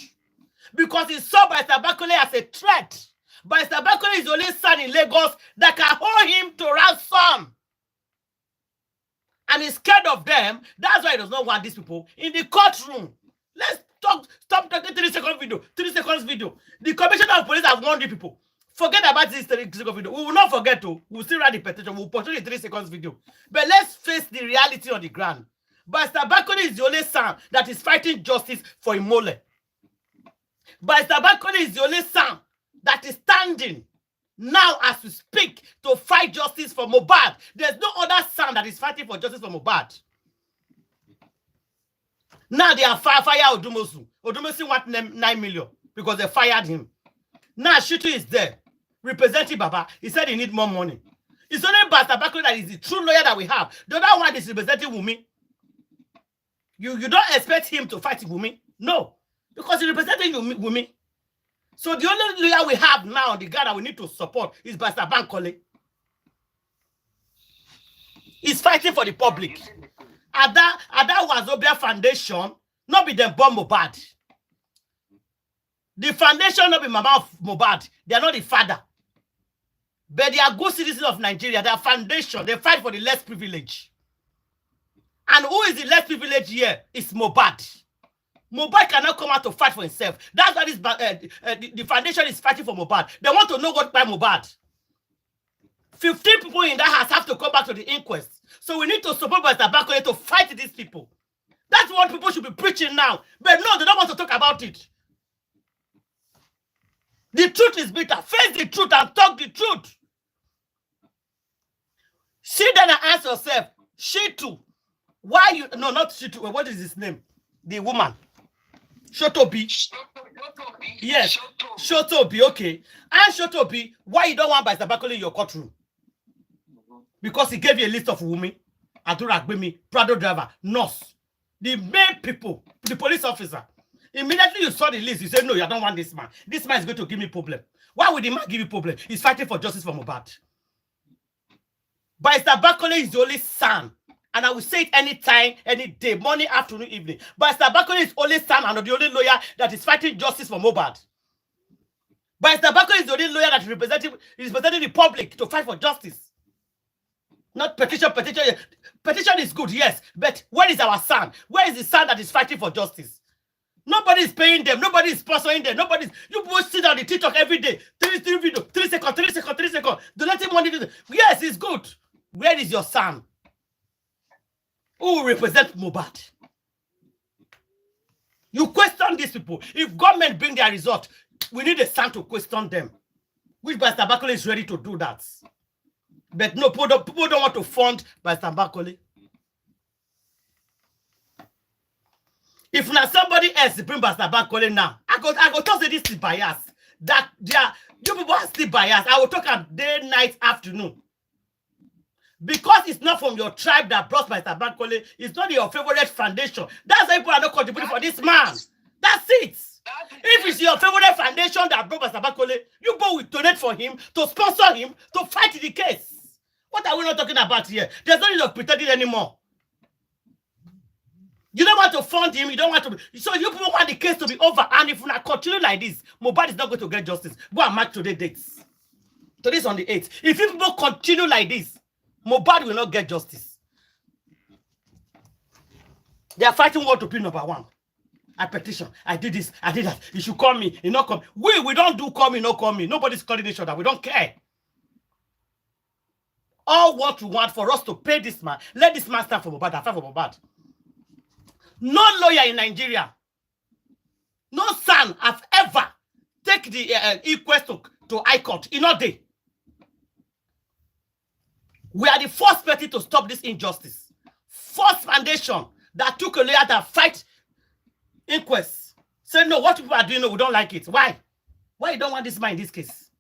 Because he saw Barrister Bankole as a threat. Barrister Bankole is the only son in Lagos that can hold him to ransom. And he's scared of them. That's why he does not want these people in the courtroom. Let's stop talking 3 seconds video. 3 seconds video. The commissioner of police have warned the people. Forget about this 3 seconds video. We will not forget to. We'll still write the petition. We'll portray the 3 seconds video. But let's face the reality on the ground. Barrister Bankole is the only son that is fighting justice for Imole. Barrister Bankole is the only son that is standing now as we speak to fight justice for Mohbad. There's no other son that is fighting for justice for Mohbad. Now they are fire Odumosu. Odumosu want 9 million because they fired him. Now Shitu is there representing Baba. He said he need more money. It's only Barrister Bankole that is the true lawyer that we have. The other one is representing Wumi. You don't expect him to fight Wumi? No. Because he's representing Wumi. So the only lawyer we have now, the guy that we need to support, is Barrister Bankole. He's fighting for the public. Ada Wazobia Foundation, not be them bomb Mohbad. The foundation not be mama of Mohbad. They are not the father. But they are good citizens of Nigeria. They are foundation. They fight for the less privileged. And who is the less privileged here? It's Mohbad. Mohbad cannot come out to fight for himself. That's why this the foundation is fighting for Mohbad. They want to know what by Mohbad. 15 people in that house have to come back to the inquest. So we need to support Barrister Bankole to fight these people. That's what people should be preaching now. But no, they don't want to talk about it. The truth is bitter. Face the truth and talk the truth. Sit down and ask yourself, she too, Why you no not Shitu? What is his name? The woman. Shotobi. Yes. Shotobi, okay. And Shotobi, why you don't want by Sabakoli in your courtroom? Because he gave you a list of Wumi, Adura Agbemi, Prado driver, nurse. The main people, the police officer. Immediately you saw the list, you said, no, you don't want this man. This man is going to give me problem. Why would the man give you problem? He's fighting for justice for Mohbad. Barrister Bakole is the only son. And I will say it anytime, any day, morning, afternoon, evening. Barrister Bakole is the only son and the only lawyer that is fighting justice for Mohbad. Barrister Bakole is the only lawyer that is representing the public to fight for justice. Not petition. Petition is good, yes. But where is our son? Where is the son that is fighting for justice? Nobody is paying them. Nobody is sponsoring them. You people sit on the TikTok every day. 3 video, 3 seconds, 3 seconds, 3 seconds. Donating money. Yes, it's good. Where is your son? Who will represent Mohbad? You question these people. If government bring their result, we need a son to question them. Which Barrister Bakole is ready to do that. But no, people don't want to fund Barrister Bakole. If not somebody else bring Barrister Bakole now, I go talk to this is bias. That you people are still biased. I will talk at day, night, afternoon. Because it's not from your tribe that brought Barrister Bakole, it's not your favorite foundation. That's why people are not contributing for this man. That's it. If it's your favorite foundation that brought Barrister Bakole, you go will donate for him, to sponsor him, to fight the case. What are we not talking about here? There's no need of pretending anymore. You don't want to fund him, you don't want to. So you people want the case to be over. And if we not continue like this, Mohbad is not going to get justice. Go and mark today's dates. Today's on the 8th. If you people continue like this, Mohbad will not get justice. They are fighting war to be number 1. I petition. I did this. I did that. You should call me. You not come. We don't do call me, no call me. Nobody's calling each other. We don't care. All what we want for us to pay this man. Let this man stand for Mohbad. I fight for Mohbad. No lawyer in Nigeria, no son have ever take the request to High Court in a day. We are the first party to stop this injustice. First foundation that took a lawyer that fight inquest. Say, no, what people are doing, no, we don't like it. Why? Why you don't want this man in this case?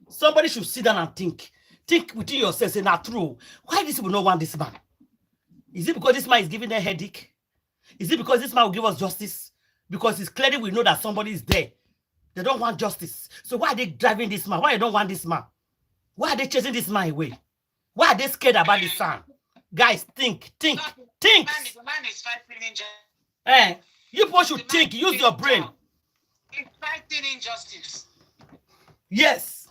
Somebody should sit down and think. Think within yourself, say, not true. Why these people don't want this man? Is it because this man is giving them a headache? Is it because this man will give us justice? Because it's clearly we know that somebody is there. They don't want justice. So why are they driving this man? Why you don't want this man? Why are they chasing this man away? Why are they scared about this son? Guys, think. The man is fighting injustice. You people should think. Use your brain. He's fighting injustice. Yes.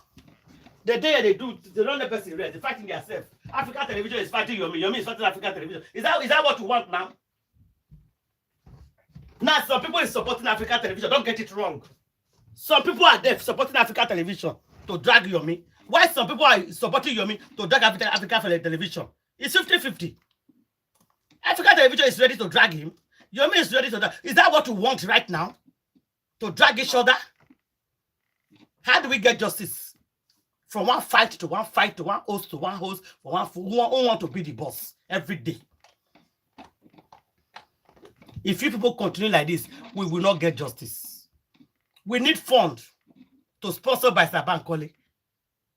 The day they don't let person rest. They're fighting themselves. African television is fighting Yomi. Yomi is fighting African television. Is that what you want now? Now, some people is supporting African television. Don't get it wrong. Some people are there supporting African television to drag Yomi. Why some people are supporting Yomi to drag African television? It's 50-50. African television is ready to drag him. Yomi is ready to drag. Is that what you want right now? To drag each other? How do we get justice? From one fight to one fight to one host to one host, for one who want to be the boss every day. If you people continue like this, we will not get justice. We need fund to sponsor by Bakole.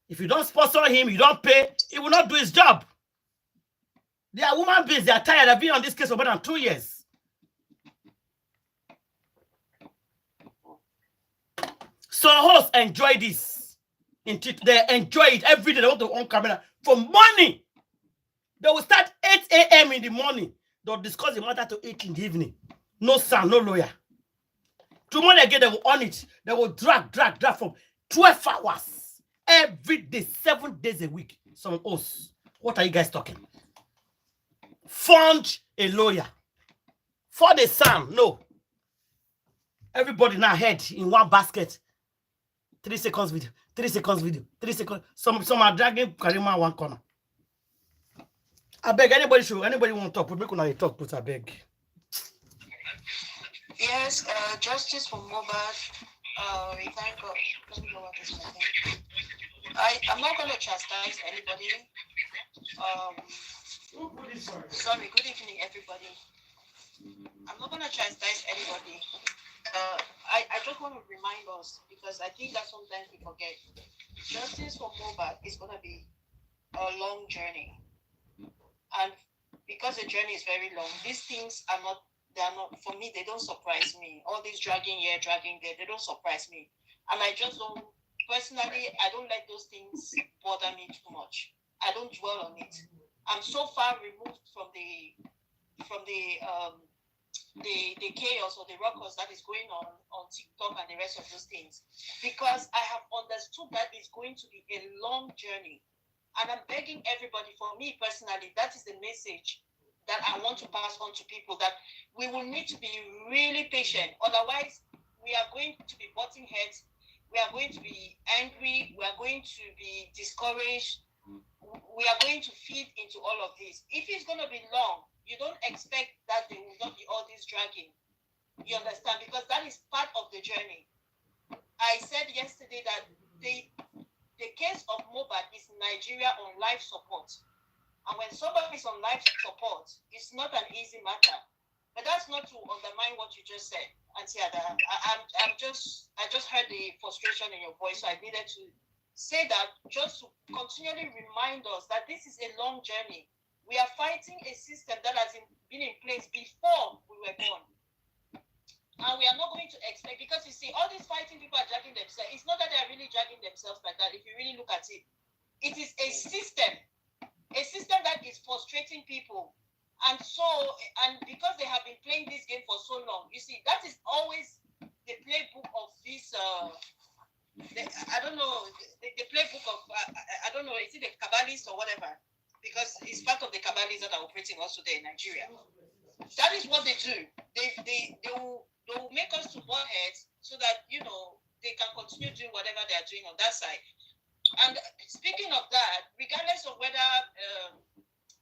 If you don't sponsor him, you don't pay, he will not do his job. They are human beings. They are tired of being on this case for more than 2 years. Some hosts enjoy this. They enjoy it every day. They want to on camera for money. They will start 8 a.m. in the morning. They'll discuss the matter to 8 in the evening. No son, no lawyer. Tomorrow again, they will on it. They will drag from 12 hours. Every day, 7 days a week. Some hosts. What are you guys talking? Fund a lawyer. For the son, no. Everybody now head in one basket. 3 seconds video. 3 seconds video. 3 seconds. Some are dragging Karima one corner. I beg anybody want to talk, but make una talk, but I beg. Yes, justice for Mohbad. We thank God. Let me know what is my name. I'm not going to chastise anybody. Sorry, good evening, everybody. I'm not going to chastise anybody. I just want to remind us, because I think that sometimes we forget, justice for Mohbad is going to be a long journey. And because the journey is very long, these things are not, for me, they don't surprise me. All these dragging here, dragging there, they don't surprise me. And I just don't, personally, I don't let those things bother me too much. I don't dwell on it. I'm so far removed from the chaos or the ruckus that is going on TikTok and the rest of those things, because I have understood that it's going to be a long journey. And I'm begging everybody, for me personally, that is the message that I want to pass on to people, that we will need to be really patient. Otherwise, we are going to be butting heads. We are going to be angry. We are going to be discouraged. We are going to feed into all of this. If it's going to be long, you don't expect that there will not be all this dragging. You understand? Because that is part of the journey. I said yesterday that the case of Mohbad is Nigeria on life support. And when somebody is on life support, it's not an easy matter. But that's not to undermine what you just said, Auntie Ada. I just heard the frustration in your voice, so I needed to say that just to continually remind us that this is a long journey. We are fighting a system that has been in place before we were born. And we are not going to expect, because you see, all these fighting people are dragging themselves. It's not that they are really dragging themselves like that. If you really look at it, it is a system that is frustrating people. And so, and because they have been playing this game for so long, you see, that is always the playbook of this, I don't know, the playbook of, I don't know, is it the Kabbalists or whatever? Because it's part of the Kabbalists that are operating also there in Nigeria. That is what they do. They will make us to butt heads so that, you know, they can continue doing whatever they are doing on that side. And speaking of that, regardless of whether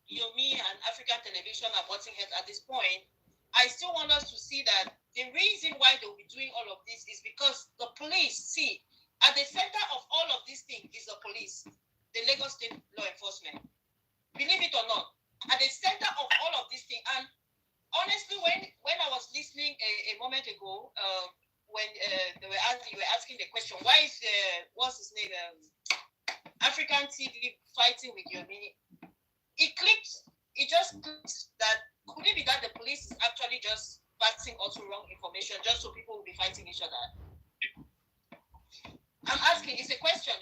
Yomi and African television are butting heads at this point, I still want us to see that the reason why they'll be doing all of this is because the police, see, at the center of all of these things is the police, the Lagos State Law Enforcement. Believe it or not, at the center of all of these things. And honestly, when I was listening a moment ago, when you were asking the question, why is what's his name, African TV fighting with Yomi? It just clicks that could it be that the police is actually just passing also wrong information just so people will be fighting each other? I'm asking, it's a question,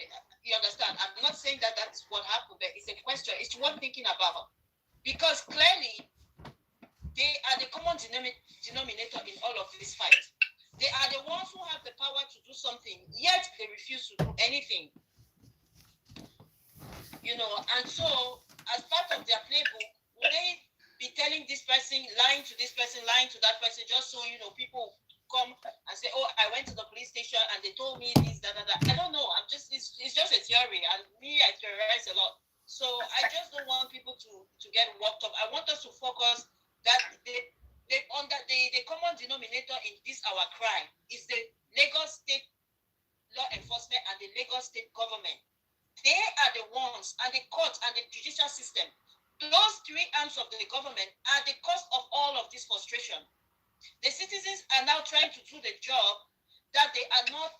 you understand? I'm not saying that that's what happened, but it's a question, it's worth thinking about. Because clearly, they are the common denominator in all of this fight. They are the ones who have the power to do something, yet they refuse to do anything. You know, and so, as part of their playbook, will they be telling this person, lying to this person, lying to that person, just so, you know, people come and say, oh, I went to the police station and they told me this, that. I don't know. It's just a theory. And me, I theorize a lot. So I just don't want people to get worked up. I want us to focus that the common denominator in this our crime is the Lagos State Law Enforcement and the Lagos State government. They are the ones, and the courts and the judicial system. Those three arms of the government are the cause of all of this frustration. The citizens are now trying to do the job that they are not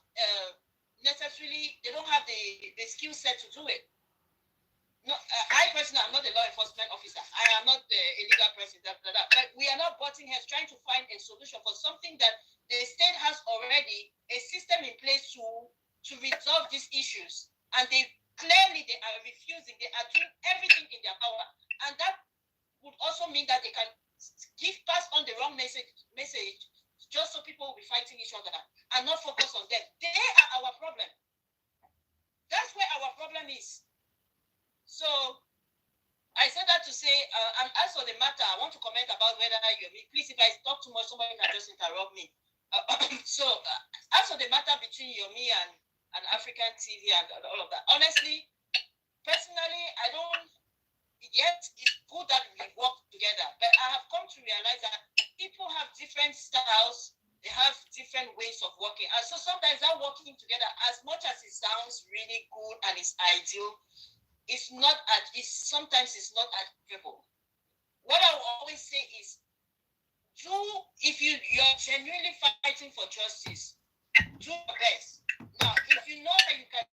necessarily, they don't have the skill set to do it. No, I personally am not a law enforcement officer. I am not a legal person, but we are not butting heads trying to find a solution for something that the state has already a system in place to resolve these issues. And they are refusing. They are doing everything in their power. And that would also mean that they can pass on the wrong message just so people will be fighting each other and not focus on them. They are our problem. That's where our problem is. So I said that to say, and as for the matter, I want to comment about whether please, if I talk too much, somebody can just interrupt me. So as for the matter between Yomi and African TV and all of that, honestly, personally, I don't. Yet it's good that we work together, but I have come to realize that people have different styles, they have different ways of working, and so sometimes that working together, as much as it sounds really good and it's ideal, sometimes it's not achievable. what I will always say is, if you're genuinely fighting for justice, do your best. Now, if you know that you can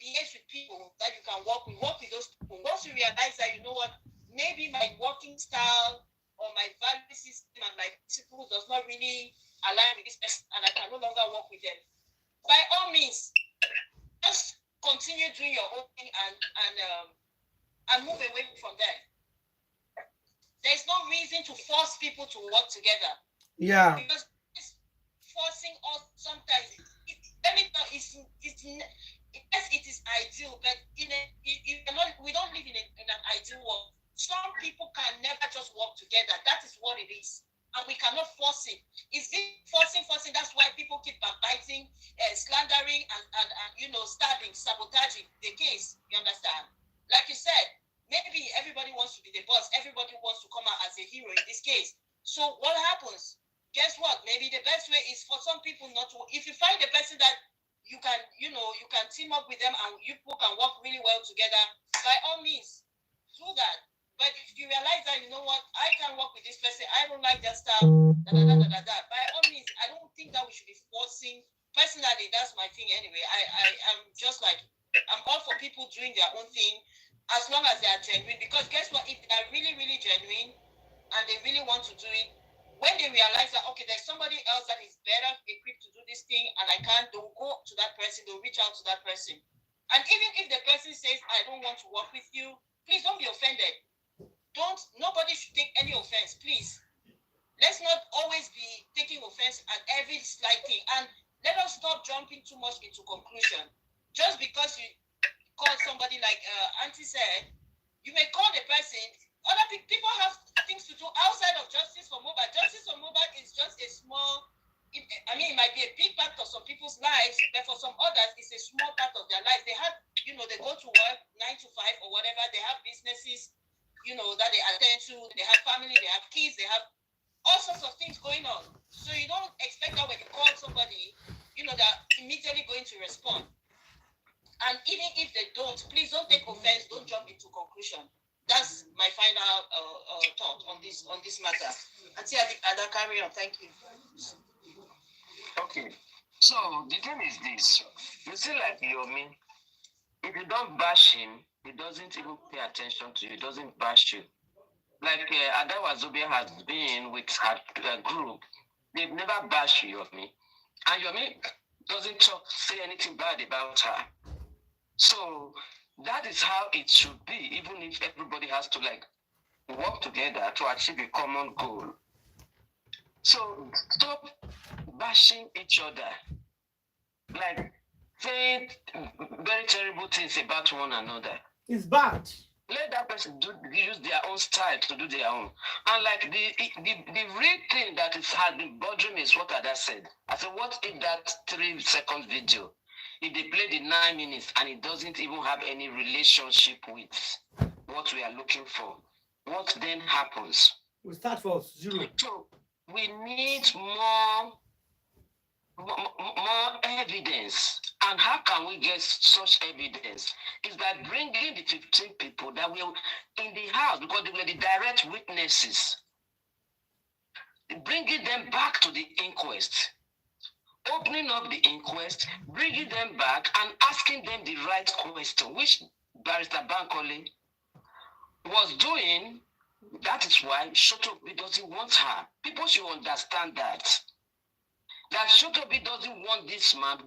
liaise with people that you can work with those people. Once you realize that, you know what, maybe my working style or my value system and my principles does not really align with this person and I can no longer work with them, by all means, just continue doing your own thing and move away from them. There's no reason to force people to work together. Yeah. Because forcing us sometimes, let me know, yes, it is ideal, but we don't live in an ideal world. Some people can never just work together. That is what it is. And we cannot force it. It's forcing. That's why people keep backbiting, slandering, and stabbing, sabotaging the case. You understand? Like you said, maybe everybody wants to be the boss. Everybody wants to come out as a hero in this case. So what happens? Guess what? Maybe the best way is for some people not to. If you find a person that you can team up with them and you people can work really well together, by all means, do that. But if you realize that, you know what, I can work with this person, I don't like that style, by all means, I don't think that we should be forcing. Personally, that's my thing anyway. I'm just like, I'm all for people doing their own thing as long as they are genuine. Because guess what, if they are really, really genuine and they really want to do it, when they realize that, okay, there's somebody else that is better equipped to do this thing and I can't, they'll go to that person, they'll reach out to that person. And even if the person says, I don't want to work with you, please don't be offended. Nobody should take any offense, please. Let's not always be taking offense at every slight thing. And let us stop jumping too much into conclusion. Just because you call somebody, like Auntie said, you may call the person. Other people have things to do outside of justice for Mohbad. Justice for Mohbad is just a small, it might be a big part of some people's lives, but for some others, it's a small part of their lives. They have, they go to work 9 to 5 or whatever. They have businesses, that they attend to. They have family, they have kids, they have all sorts of things going on. So you don't expect that when you call somebody, they're immediately going to respond. And even if they don't, please don't take offense. Don't jump into conclusion. That's my final thought on this matter. Auntie Ada, carry on. Thank you. Okay. So the thing is this. You see, like Yomi, if you don't bash him, he doesn't even pay attention to you. He doesn't bash you. Like Adawa Zobia has been with her group. They've never bashed Yomi. And Yomi doesn't say anything bad about her. So that is how it should be, even if everybody has to work together to achieve a common goal. So stop bashing each other. Saying very terrible things about one another. It's bad. Let that person use their own style to do their own. And the real thing that has been bothering me is what Ada said. I said, what if that 3-second video, if they play the 9 minutes and it doesn't even have any relationship with what we are looking for, what then happens? We start for 0. So we need more evidence. And how can we get such evidence? Is that bringing the 15 people that were in the house, because they were the direct witnesses, bringing them back to the inquest, opening up the inquest, bringing them back and asking them the right question, which Barrister Bankole was doing. That is why Shotobi doesn't want her. People should understand that. That Shotobi doesn't want this man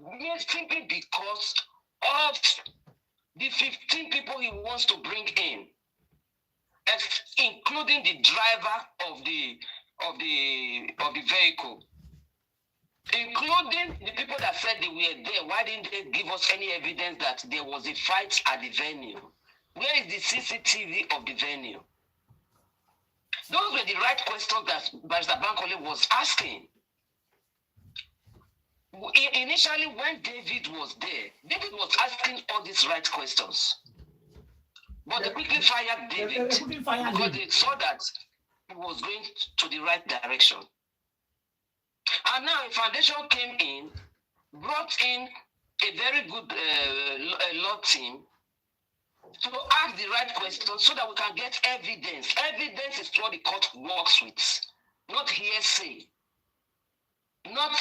simply because of the 15 people he wants to bring in, including the driver of the vehicle, including the people that said they were there. Why didn't they give us any evidence that there was a fight at the venue? Where is the CCTV of the venue? Those were the right questions that Barrister Bankole was asking. Initially, when David was there, David was asking all these right questions. But they quickly fired David because they saw that he was going to the right direction. And now a foundation came in, brought in a very good law team to ask the right questions so that we can get evidence. Evidence is what the court works with, not hearsay. Not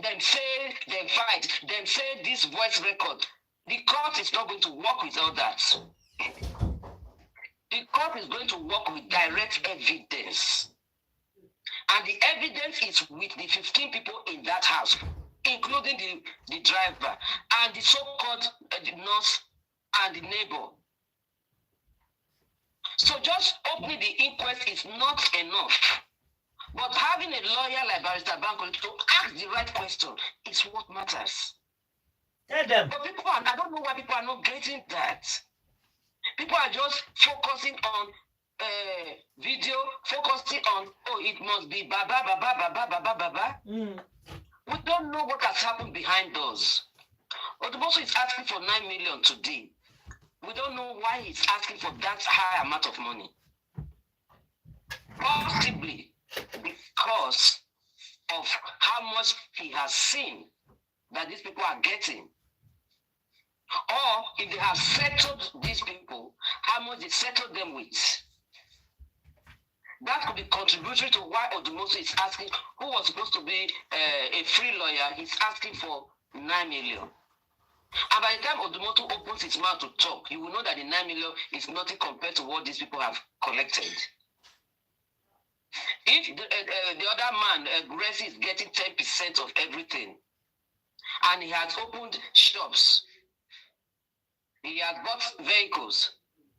them say, them fight, them say this voice record. The court is not going to work with all that. The court is going to work with direct evidence. And the evidence is with the 15 people in that house, including the driver and the so-called nurse and the neighbor. So just opening the inquest is not enough. But having a lawyer like Barrister Bankole to ask the right question is what matters. Tell them. But people are, I don't know why people are not getting that. People are just focusing on video, focusing on, oh, it must be baba. We don't know what has happened behind those. Odumosu is asking for 9 million today. We don't know why he's asking for that high amount of money. Possibly because of how much he has seen that these people are getting. Or if they have settled these people, how much they settled them with. That could be contributory to why Odumosu is asking, who was supposed to be a free lawyer, he's asking for 9 million. And by the time Odumosu opens his mouth to talk, you will know that the 9 million is nothing compared to what these people have collected. If the other man, Gracie, is getting 10% of everything, and he has opened shops, he has bought vehicles.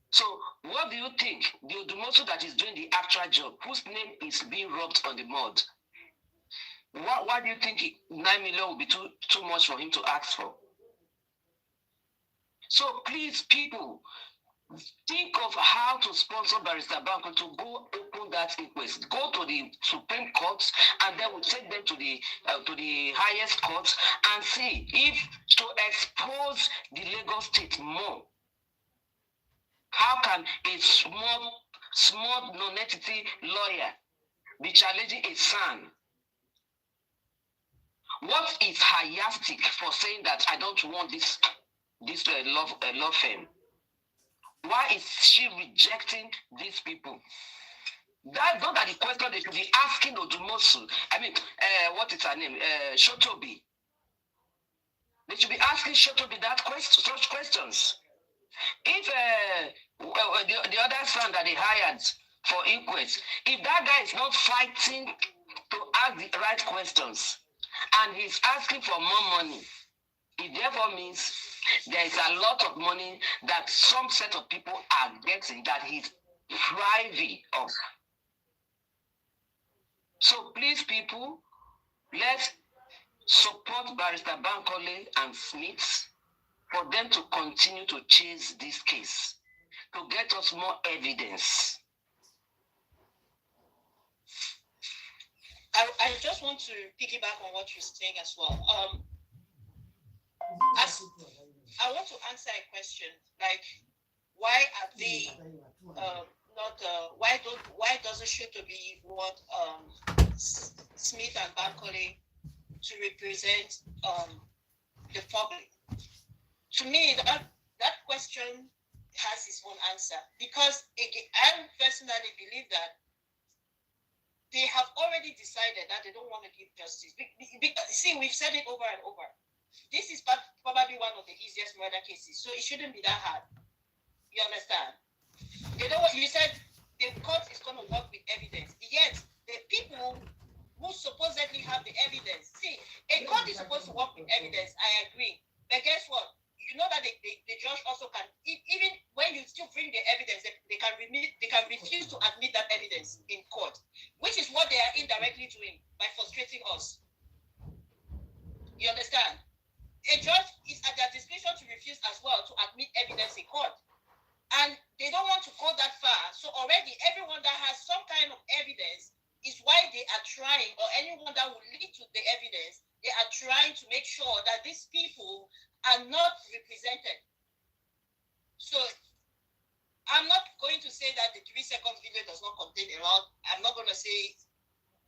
So what do you think the Odumosu that is doing the actual job, whose name is being rubbed on the mud, why do you think 9 million will be too much for him to ask for? So please, people, think of how to sponsor Barrister Bankole to go open that inquest. Go to the Supreme Court, and then we'll take them to the highest court and see if to expose the Lagos State more. How can a small non-entity lawyer be challenging a son? What is hiastic for saying that I don't want this law firm? Why is she rejecting these people? Those are the questions they should be asking Odumosu. I mean, what is her name? Shotobi. They should be asking Shotobi such questions. If the other son that they hired for inquest, if that guy is not fighting to ask the right questions and he's asking for more money, it therefore means there is a lot of money that some set of people are getting that he's privy of. So please, people, let's support Barrister Bankole and Smith for them to continue to chase this case, to get us more evidence. I just want to piggyback on what you're saying as well. I want to answer a question like, why are they why doesn't Shotobi want Smith and Bankole to represent the public? To me, that question has its own answer, because I personally believe that they have already decided that they don't want to give justice. See, we've said it over and over. This is probably one of the easiest murder cases, so it shouldn't be that hard. You understand? They don't. You said the court is going to work with evidence. Yet the people who supposedly have the evidence. See, a court is supposed to work with evidence. I agree, but guess what? You know that the judge also can, even when you still bring the evidence, they can refuse to admit that evidence in court, which is what they are indirectly doing by frustrating us. You understand? A judge is at their discretion to refuse as well to admit evidence in court. And they don't want to go that far. So already everyone that has some kind of evidence is why they are trying, or anyone that will lead to the evidence, they are trying to make sure that these people are not represented. So I'm not going to say that the 3-second video does not contain a lot. I'm not going to say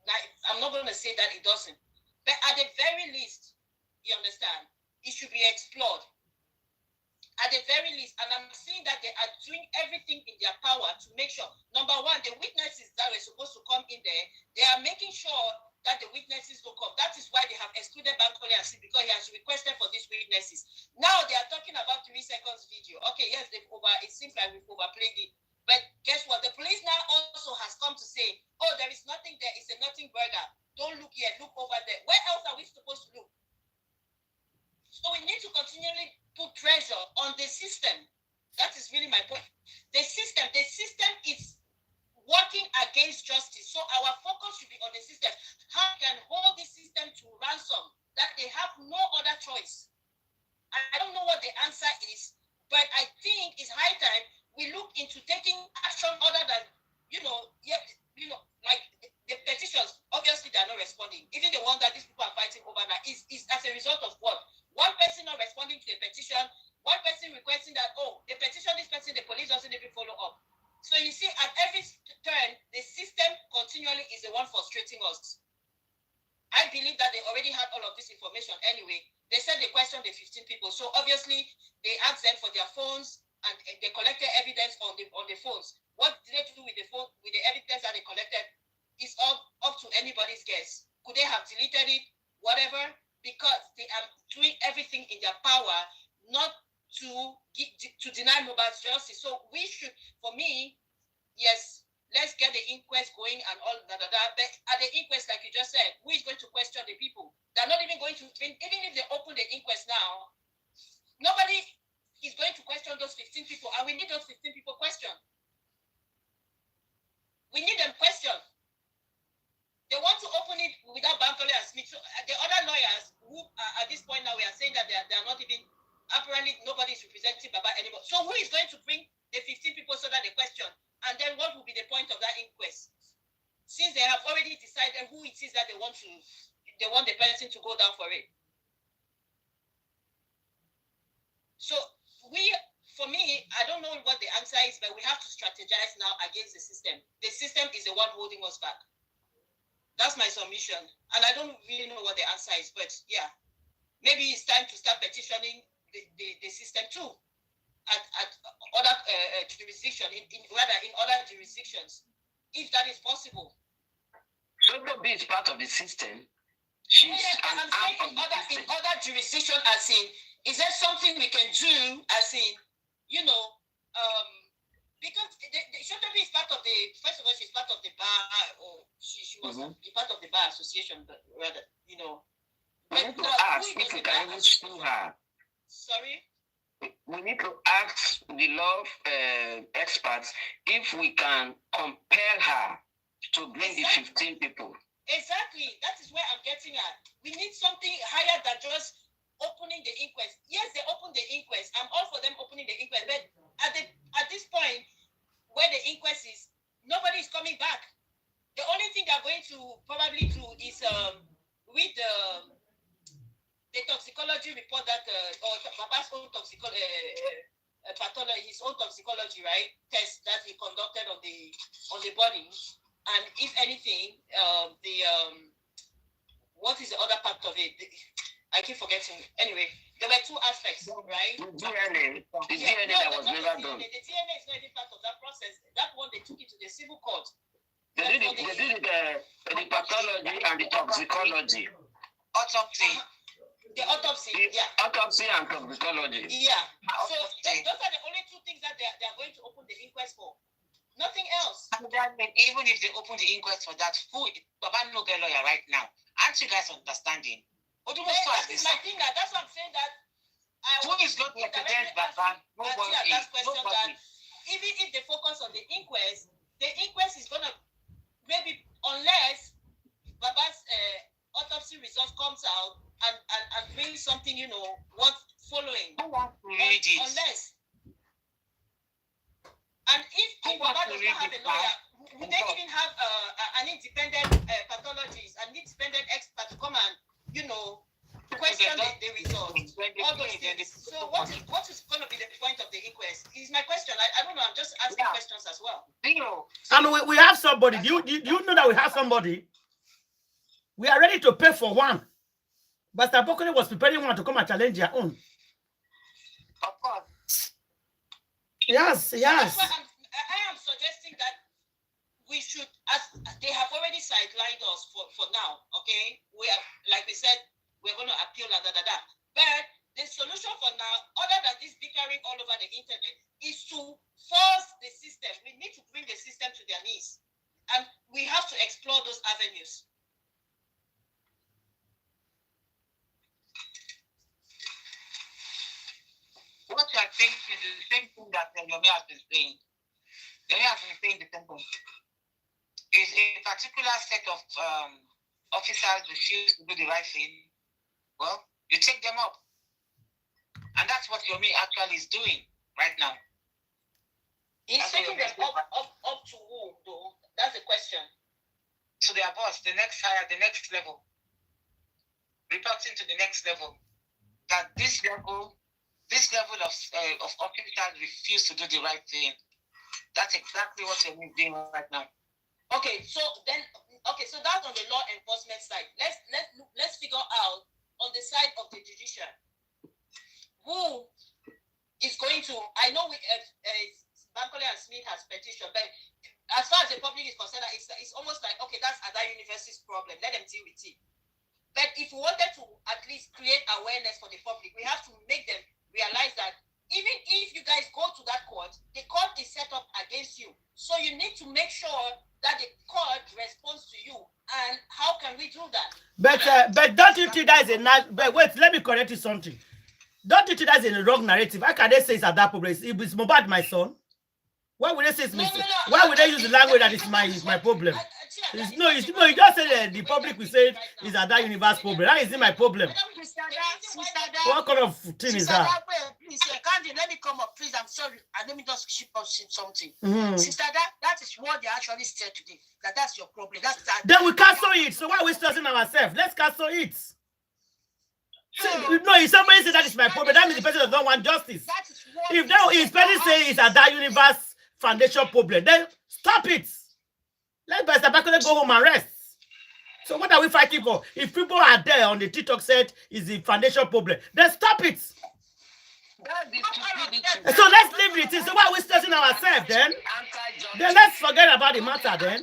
that it doesn't. But at the very least, you understand, it should be explored. at the very least, and I'm seeing that they are doing everything in their power to make sure, number one, the witnesses that were supposed to come in there, they are making sure that the witnesses will come. That is why they have excluded Bankole and Sid, because he has requested for these witnesses. Now they are talking about 3 seconds video. Okay, yes, it seems like we've overplayed it. But guess what? The police now also has come to say, oh, there is nothing there. It's a nothing burger. Don't look here. Look over there. Where else are we supposed to look? So we need to continually put pressure on the system. That is really my point. The system is working against justice. So our focus should be on the system. How can hold the system to ransom that they have no other choice? I don't know what the answer is, but I think it's high time we look into taking action other than, like the petitions. Obviously, they are not responding. Even the one that these people are fighting over now is as a result of what? One person not responding to a petition, one person requesting that, oh, the petition is person, the police doesn't even follow up. So you see, at every turn, the system continually is the one frustrating us. I believe that they already had all of this information anyway. They said they questioned the 15 people. So obviously, they asked them for their phones and they collected evidence on the phones. What did they do with the phone, with the evidence that they collected? Is up to anybody's guess. Could they have deleted it? Whatever. Because they are doing everything in their power not to deny Mohbad's justice. So we should, for me, yes, let's get the inquest going and all that. But at the inquest, like you just said, who is going to question the people? They're not even going to, even if they open the inquest now, nobody is going to question those 15 people. And we need those 15 people questioned. We need them questioned. They want to open it without Bankole and Smith. So the other lawyers who at this point now we are saying that they are not even, apparently nobody is representing Baba anymore. So who is going to bring the 15 people so that they question? And then what will be the point of that inquest? Since they have already decided who it is that they want the person to go down for it. So for me, I don't know what the answer is, but we have to strategize now against the system. The system is the one holding us back. That's my submission. And I don't really know what the answer is, but yeah, maybe it's time to start petitioning the system too at other jurisdictions, in other jurisdictions, if that is possible. Sotobi is part of the system. I'm saying in other jurisdictions, as in, is there something we can do, as in, because Sotobi is part of the, first of all, she's part of the bar, or she was part of the bar association, but rather, We need to ask if we can even sue her. Sorry? We need to ask the law experts if we can compel her to bring the 15 people. Exactly. That is where I'm getting at. We need something higher than just opening the inquest. Yes, they opened the inquest. I'm all for them opening the inquest. But at this point, where the inquest is, nobody is coming back. The only thing they're going to probably do is read the toxicology report that, or Baba's own toxicology, his own toxicology, right, test that he conducted on the body. And if anything, what is the other part of it? I keep forgetting. Anyway, there were two aspects, right? The DNA that was never done. The DNA is not even part of that process. That one, they took it to the civil court. They did the pathology and the toxicology. Autopsy. The autopsy, yeah. Autopsy and toxicology. Yeah. So those are the only two things that they are going to open the inquest for. Nothing else. And then, even if they open the inquest for that, Baba no get lawyer right now. Aren't you guys understanding? That is my thing. That's what I'm saying. That who is going to represent Baba? Nobody. Even if they focus on the inquest is gonna, maybe unless Baba's autopsy result comes out and brings something, what's following. Unless. And if Baba does not have a lawyer, would they even have an independent pathologist, an independent expert to come and, question the results? All those things. So what is going to be the point of the inquest? Is my question. I don't know. I'm just asking questions as well. And we have somebody. Do you know that we have somebody? We are ready to pay for one. But Tabokole was preparing one to come and challenge their own. Of course. Yes, yes. So that's why I am suggesting that we should, as they have already sidelined us for now, okay? We have, like we said, we're going to appeal and But the solution for now, other than this bickering all over the internet, is to force the system. We need to bring the system to their knees. And we have to explore those avenues. What I think is the same thing that Yomi has been saying. Yomi has been saying the same thing. Is a particular set of officers refuse to do the right thing, well, you take them up. And that's what Yomi actually is doing right now. He's taking them up to who, though? That's the question. To their boss, the next higher, the next level. Reporting to the next level. That this level of officers refuse to do the right thing. That's exactly what Yomi is doing right now. Okay, so that's on the law enforcement side. Let's figure out on the side of the judicial who is going to. I know Bankole and Smith has petitioned, but as far as the public is concerned, it's almost like, okay, that's other universities' problem. Let them deal with it. But if we wanted to at least create awareness for the public, we have to make them realize that even if you guys go to that court, the court is set up against you. So you need to make sure that the court responds to you. And how can we do that? But don't you think that is a but wait, let me correct you something. Don't you think that's a wrong narrative? How can they say it's Adapo? Is Mohbad my son? Why would they say it's me? Why would they use the language that is my problem? No, you just say the public will say it's a that universe problem. That isn't my problem. What kind of thing is that? Please, Candy, let me come up, please. I'm sorry. And let me just ship up something. Sister, that is what they actually said today. That's your problem. Then we cancel it. So why are we stressing ourselves? Let's cancel it. So, no, if somebody says that is my problem, that means the person does not want justice. If person say it's a that universe foundation problem, then stop it. Let Pastor Bakole go home and rest. So what are we fighting for? If people are there on the TikTok set is the foundation problem, then stop it. So let's leave it. So why are we stressing ourselves then? Then let's forget about the matter then.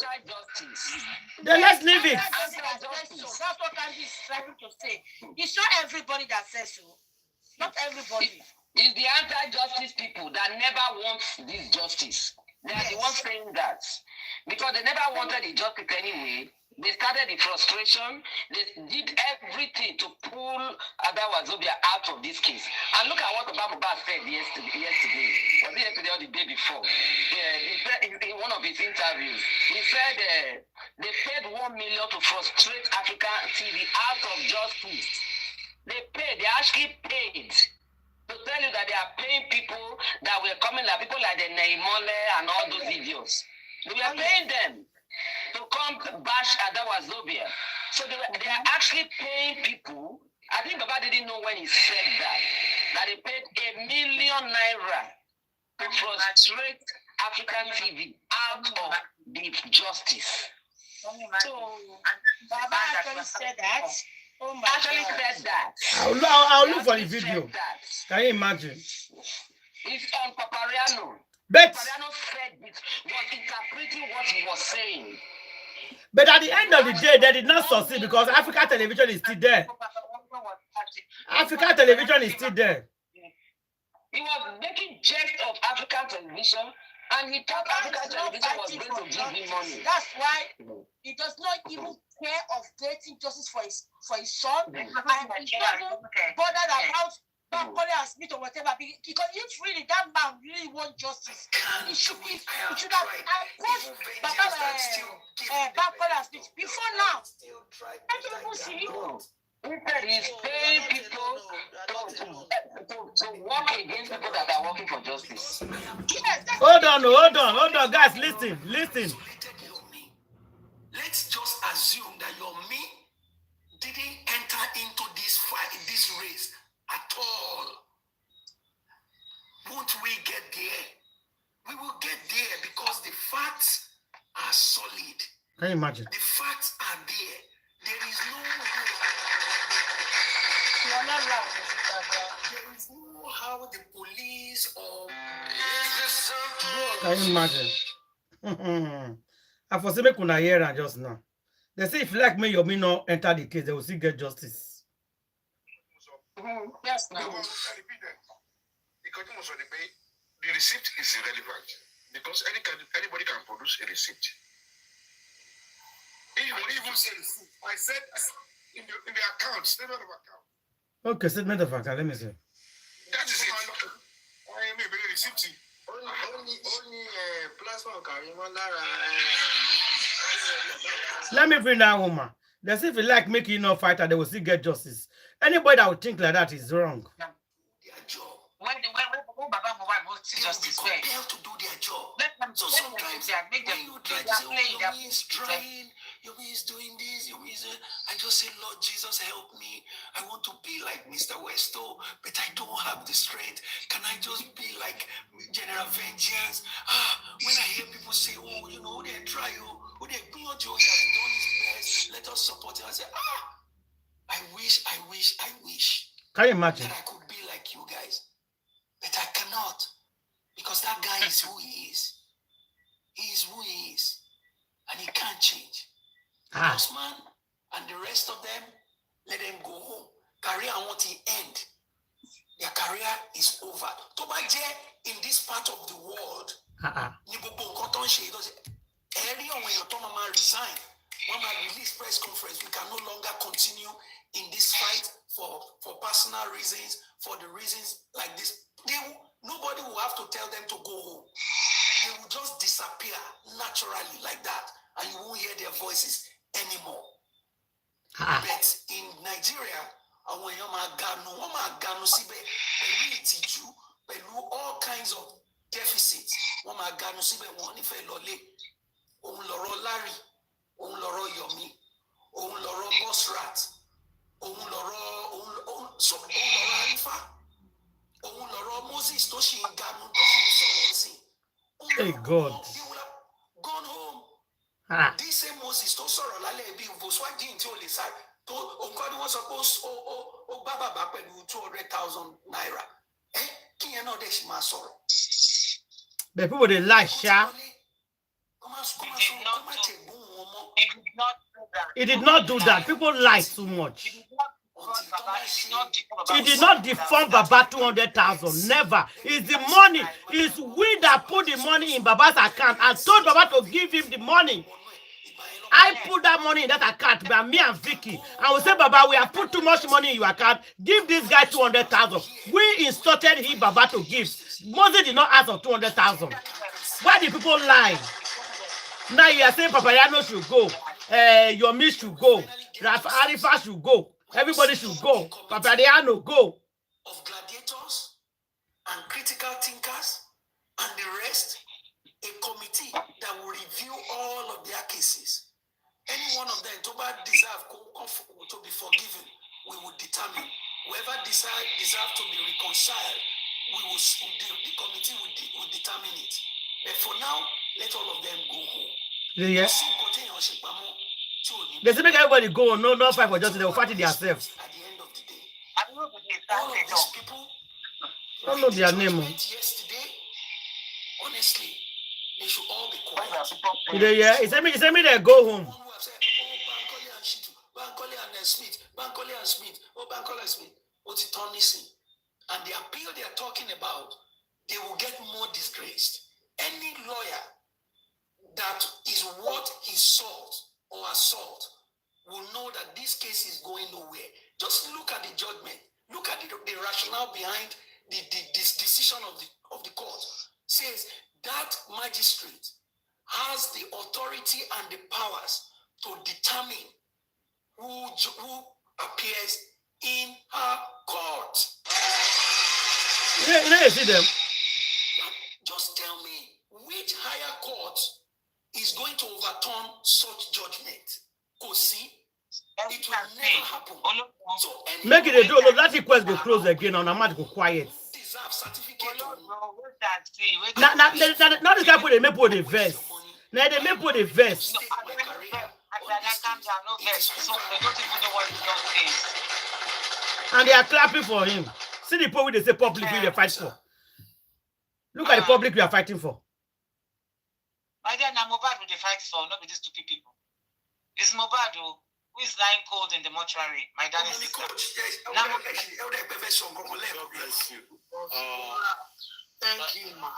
Then let's leave it. That's what Candy is trying to say. It's not everybody that says so. Not everybody. It's the anti-justice people that never want this justice. They are the ones saying that. Because they never wanted the justice anyway. They started the frustration. They did everything to pull 𝗕𝗲𝗀𝗀𝗀𝗧 out of this case. And look at what Mohbad said yesterday. Was it yesterday or the day before? He said in one of his interviews, he said they paid 1 million to frustrate African TV out of justice. They actually paid to tell you that they are paying people that were coming, like people like the 𝗕𝗏𝗍 and all those idiots. They were paying them to come bash 𝗕𝗲𝗀𝗀𝗀𝗀𝗀. So they are actually paying people. I think Baba didn't know when he said that they paid ₦1 million to frustrate African TV out of the justice. So Baba actually said that. Oh my actually God. said that. I'll look for the video. Can you imagine? It's on Papariano. But Papariano said it, was interpreting what he was saying. But at the end of the day, they did not succeed because African television is still there. African television is still there. He was making jest of African television, and he thought African television was going to give him money. That's why he does not even care of getting justice for his son, and he doesn't bother about Bankole and Smith or whatever, because if really that man really wants justice, he should have approached Bankole and Smith before now. Can't you even see? Instead, he's paying people to work against people that are working for justice. Yes, Hold on, guys, listen. Let's just assume that Yomi didn't enter into this fight, this race at all. Won't we get there? We will get there because the facts are solid. Can you imagine? The facts are there. There is no how the police or is this Can you imagine? I foresee me kuna hear and just now. They say if you like me, Yomi not enter the case, they will still get justice. Yes, now. The receipt is irrelevant because anybody can produce a receipt. Even say receipt. I said in the account, statement of account. Okay, statement of account. Let me see. That is it. I may be receipt. Only plasma carry one. Let me bring that woman. They say if you like making no fighter, they will still get justice. Anybody that would think like that is wrong. When Baba Mohbad wants justice, to do their job. So sometimes make them you try to say, Yomi is trying, Yomi is doing this, Yomi is doing... I just say, Lord Jesus, help me. I want to be like Mr. Westo, but I don't have the strength. Can I just be like General Vengeance? When I hear people say, oh, you know, they try, oh, they beyond Joe, he has done his best. Let us support him. I say, I wish. Can you imagine? That I could be like you guys. But I cannot. Because that guy is who he is. He is who he is. And he can't change. Osman and the rest of them, let them go home. Career want to end. Their career is over. Tobaje in this part of the world, resign. Mama release press conference. We can no longer continue in this fight for personal reasons, for the reasons like this. Nobody will have to tell them to go home. They will just disappear naturally like that, and you won't hear their voices anymore. But in Nigeria, all kinds of deficits. Yomi, boss rat, Moses, hey God. Gone home. This same Moses to sorrow lale bi Volkswagen until they say to God was supposed Baba back when 200,000 naira. Kiyan no desh ma sorrow. The people they lie, Sha. He did not do that. People lie too much. He did not deform Baba 200,000. Never. It's the money. It's we that put the money in Baba's account and told Baba to give him the money. I put that money in that account by me and Vicky. I will say, Baba, we have put too much money in your account. Give this guy 200,000. We instructed him, Baba, to give. Moses did not ask for 200,000. Why do people lie? Now you are saying Papayano should go. Yomi should go. Arifa should go. Everybody should go. Papayano go. Of gladiators and critical thinkers and the rest, a committee that will review all of their cases. Any one of them to be forgiven, we will determine. Whoever deserves to be reconciled, the committee will determine it. But for now, let all of them go home. Yeah. They say make everybody go. No fight for justice. They will fight it themselves. At the end of the day, all of these people, I don't know their name. Yesterday, honestly, they should all be quiet. Yeah, he said me they go home. Bankole and Smith. What's it on this? And the appeal they are talking about, they will get more disgraced. Any lawyer that is worth his salt or assault will know that this case is going nowhere. Just look at the judgment. Look at the rationale behind this decision of the court. Says that magistrate has the authority and the powers to determine who appears in her court. You see them. Just tell me which higher court is going to overturn such judgment. See, it will never happen. So make it a do. That request go close again and I'm not go quiet. Deserve certificate. Now this guy put they may put the vest. Now they may put the vest. And they are clapping for him. See the people they say publicly they fight for. Look at the public we are fighting for. My dear, now Mohbad will fight for, not with these stupid people. It's Mohbad who is lying cold in the mortuary. My darling sister. Now, God bless you. Thank you, ma.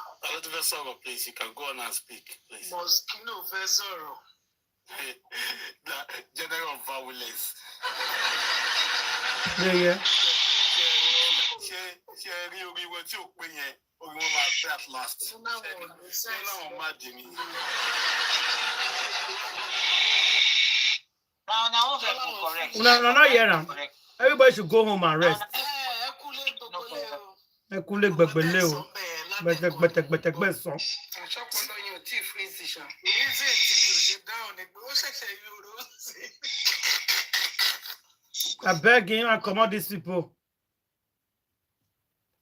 Please, you can go on and speak, please. Mosquito Vesoro. The general violence. Yeah. No, not yet. Everybody should go home and rest. I beg him and come out these people.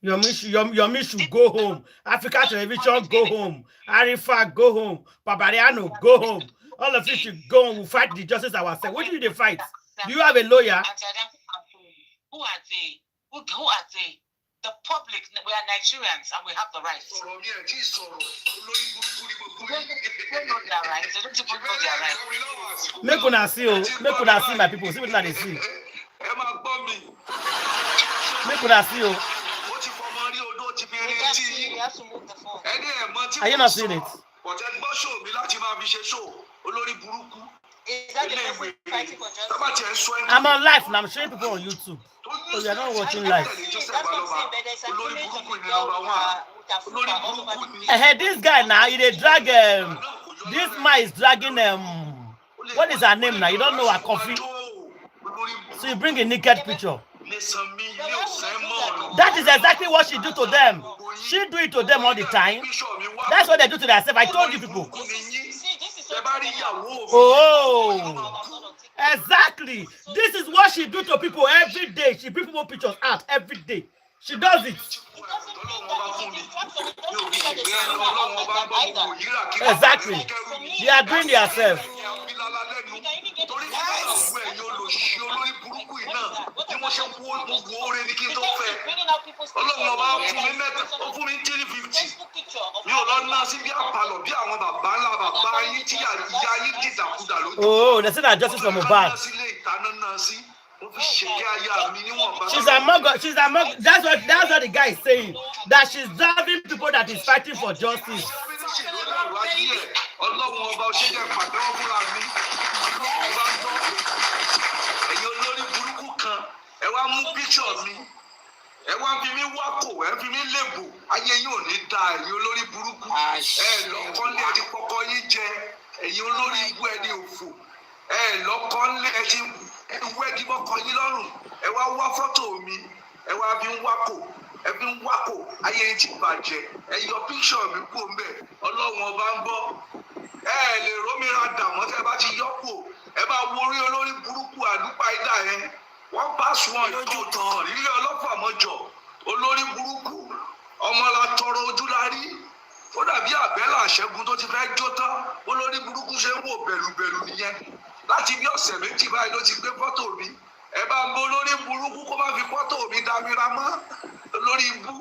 Yomi should go home. Africa Television, go home. Arifa, go home. Babariano, go home. All of you should go home. We'll fight the justice ourselves. What do you fight? Do you have a lawyer? Who are they? Who are they? The public, we are Nigerians and we have the rights. They don't know their rights. They don't even know their rights. Make una see my people. See what they see. Make una see. Are you not seeing it? I'm on live and I'm showing people on YouTube. So you are not watching live. This guy now, he drag this man is dragging what is her name now? You don't know her coffee. So you bring a naked picture. That is exactly what she do to them. She do it to them all the time. That's what they do to themselves. I told you people. Oh, exactly. This is what she do to people every day. She bring people pictures out every day. She does it. Exactly. They are doing themselves. Oh, they say that justice from Mohbad. She's among. That's what the guy is saying. That she's driving people that is fighting for justice. One pass one, two ton. Ilé ọlọ́pàá mọ́jọ. Olórí burúkú. Ọmọ la tọrọ ojú la rí. Ó dàbí àbẹ́là àṣẹ́gun tó ti fẹ́ jó tán. Olórí burúkú ṣe ń wò bẹ̀lùbẹ̀lù nìyẹn. Láti bí ọ̀sẹ̀ méjì báyìí ló ti gbé fọ́tò mi. Ẹ bá ń bọ́ olórí burúkú kó má fi fọ́tò mi dámira mọ́. Olórí ibú.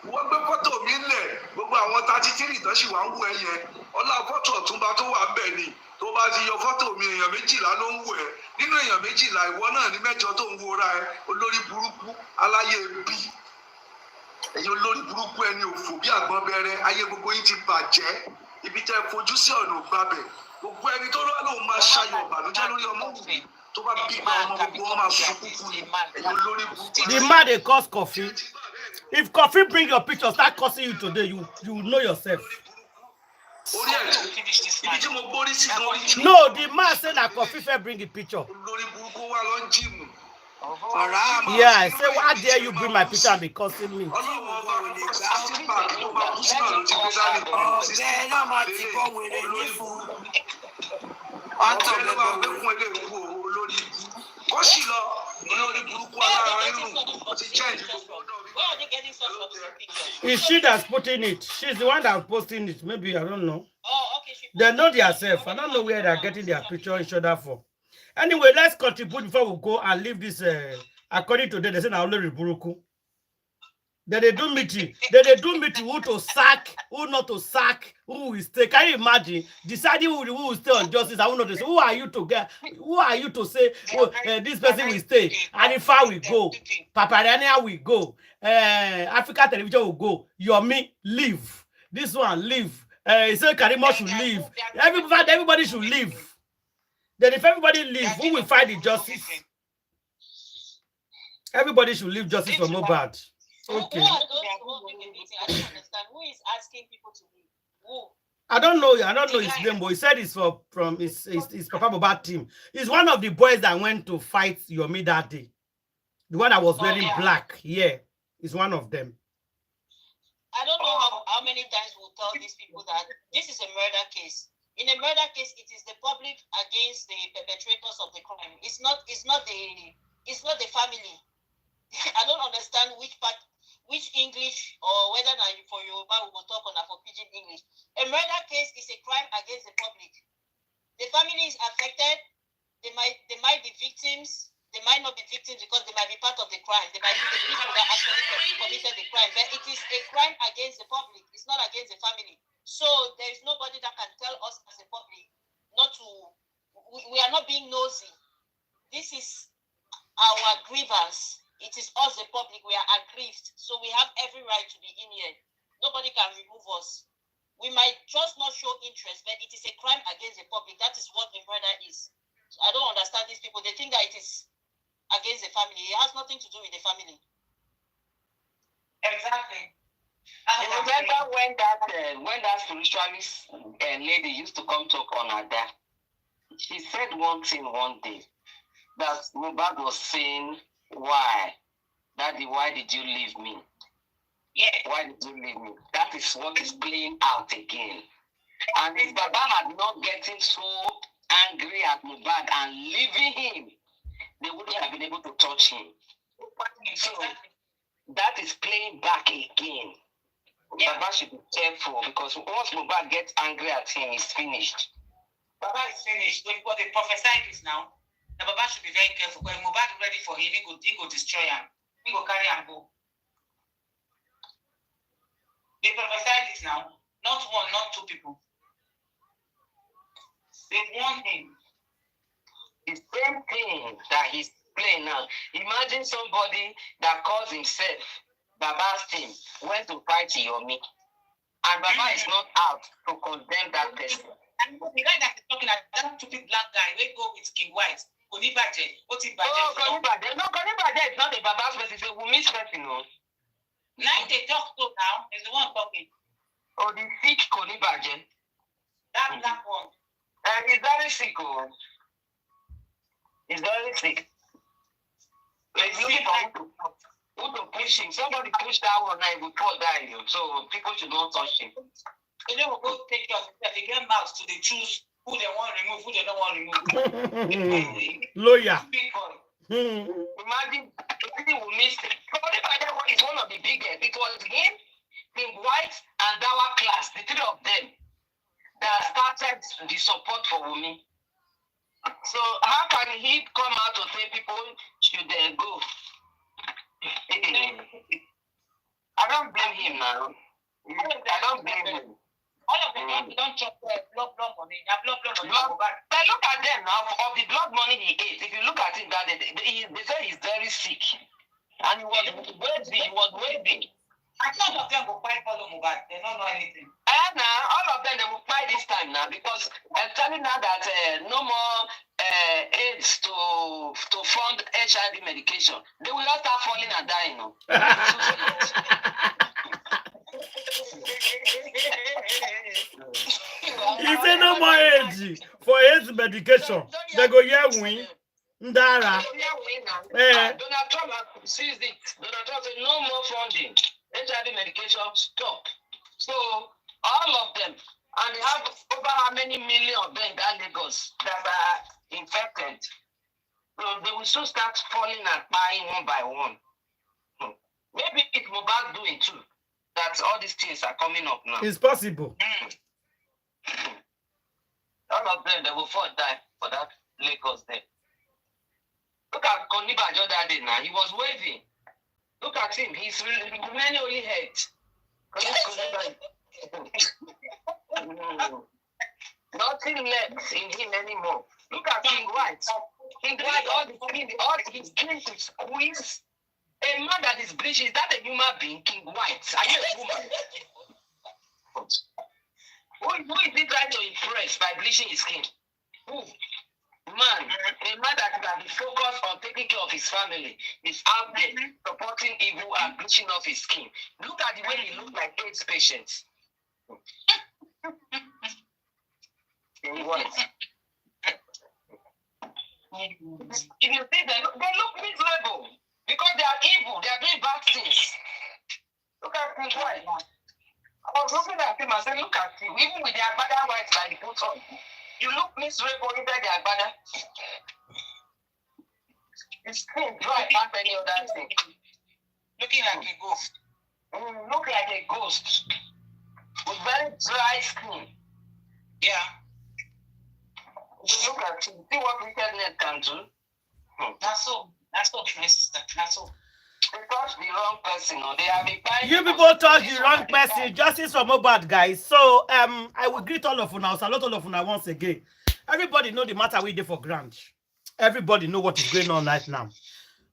Wọ́n gbé fọ́tò mi lẹ̀. Gbogbo àwọn 33 tán sì wá ń wọ ẹyẹ. Ọlá fọ́tò ọ̀túnba tó wà ń bẹ̀ ni. Tó bá ti yọ fọ́tò mi èèyàn 12 ló ń wò ẹ́. Nínú èèyàn 12 ìwọ náà ní 8 tó ń wora ẹ. Olórí burúkú aláyé bí. Ẹ̀yin olórí burúkú ẹni òfò bí àgbọn bẹ̀rẹ̀ ayé gbogbo yín ti bàjẹ́. Ibi tẹ́ fojú sí ọ̀nà ògbàbẹ̀. Gbogbo ẹni tó lóun máa ṣayọ̀ ìbànújẹ́ lórí ọmọ òkú. Tó bá bí ìgbà ọmọ gbogbo wọn máa sunkún fún ni. Ẹ̀yin olórí burúkú. The man they cause coffee. If coffee bring your picture, start cursing you today, you know yourself. No, the man said that coffee fair bring the picture. Yeah, I say, why dare you bring my picture and be cursing me? Is she that's putting it? She's the one that's posting it. Maybe, I don't know. Oh, okay. They know themselves. I don't know where they're getting their picture and shoulder for. Anyway, let's contribute before we go and leave this. According to them, they say now only Buruku. They do meeting. They do meeting who to sack, who not to sack, who will stay. Can you imagine deciding who will stay on justice and who not to stay? Who are you to get? Who are you to say this person will stay? Anifa will go. Paparania will go. Africa Television will go. Yomi leave. This one leave. He said Karimo should leave. Everybody should leave. Then if everybody leave, who will fight the justice? Everybody should leave justice for Mohbad. Okay. Who are those who are making the meeting? I don't understand. Who is asking people to leave? Who? I don't know his name, but he said it's from his Papa Mohbad team. He's one of the boys that went to fight Yomi that day. The one that was wearing black. Yeah, he's one of them. I don't know how many times we'll tell these people that this is a murder case. In a murder case, it is the public against the perpetrators of the crime. It's not the family. I don't understand which English or whether for Yoruba we will talk on for pidgin English. A murder case is a crime against the public. The family is affected. They might be victims. They might not be victims because they might be part of the crime. They might be the people that actually committed the crime. But it is a crime against the public. It's not against the family. So there is nobody that can tell us as a public not to. We are not being nosy. This is our grievance. It is us, the public. We are aggrieved. So we have every right to be in here. Nobody can remove us. We might just not show interest, but it is a crime against the public. That is what a murder is. So I don't understand these people. They think that it is against the family. It has nothing to do with the family. Exactly. I remember when that spiritualist lady used to come talk on her dad. She said one thing one day that Mohbad was saying, "Why, Daddy? Why did you leave me? Yeah, why did you leave me?" That is what is playing out again. And if Baba had not getting so angry at Mohbad and leaving him, they wouldn't have been able to touch him. So that is playing back again. Yeah. Baba should be careful because once Mohbad gets angry at him, he's finished. Baba is finished. But they prophesied this now. The Baba should be very careful. When Mohbad is ready for him, he go destroy him. He go carry and go. They prophesied this now. Not one, not two people. They warned him. The same thing that he's playing now. Imagine somebody that calls himself Baba's team went to fight Yomi. And Baba is not out to condemn that person. And the guy that is talking about that stupid black guy, we go with King White. Konibaje. What's it? Oh, Konibaje. No, Konibaje is not a Baba's person. It's a Wumi's person, no. Now they talk to now is the one talking. Oh, the sick Konibaje. That black one. He's very sick, oh. He's very sick. He's looking for who to push him. Somebody push that one now, he will fall down. So people should not touch him. So they will go take care of it. They get mouths to they choose who they want to remove, who they don't want to remove. Lawyer. Imagine will miss it. It's one of the biggest. It was him, King White, and Dawa class, the three of them, that started the support for Wumi. So how can he come out to say people should go? I don't blame him now. I don't blame him. All of them don't chop blood money. Blood money. But look at them now. Of the blood money he ate, if you look at it, that they say he's very sick, and he was waving. I thought all of them will fight follow Mohbad. They don't know anything. And now all of them they will fight this time now because I'm telling now that no more aids to fund HIV medication. They will not start falling and dying now. He said no more age for AIDS medication. They go win. Ndara. Donald Trump seized it. Donald Trump said no more funding. HIV medication stop. So all of them, and they have over how many million of them in that Lagos that are infected. So they will soon start falling and dying one by one. Maybe it's Mohbad doing too. That all these things are coming up now. It's possible. All of them, they will fall die for that Lagos there. Look at Konibajo that day now. He was waving. Look at him. He's really many only head. Nothing left in him anymore. Look at King White. King White, all his skin to squeeze. A man that is bleaching, is that a human being? King White. Are you a woman? Who is he trying to impress by bleaching his skin? Who? Man, a man that can be focused on taking care of his family is out there supporting evil and bleaching off his skin. Look at the way he looks like AIDS patients. What? If you see them, they look miserable because they are evil, they are doing bad things. Look at King White. I was looking at him and said, look at you, even with the agbada white that he put on. You look miserable inside the agbada. His skin dry past any other thing. Looking like a ghost. Look like a ghost. With very dry skin. Yeah. Look at him. See what wickedness can do. That's all, my sister. That's all. They touched the wrong person. No? They have been buying. You people touched the wrong person. Justice for Mohbad, guys. So I will greet all of you now. Salute all of you now once again. Everybody know the matter we did for grant. Everybody know what is going on right now.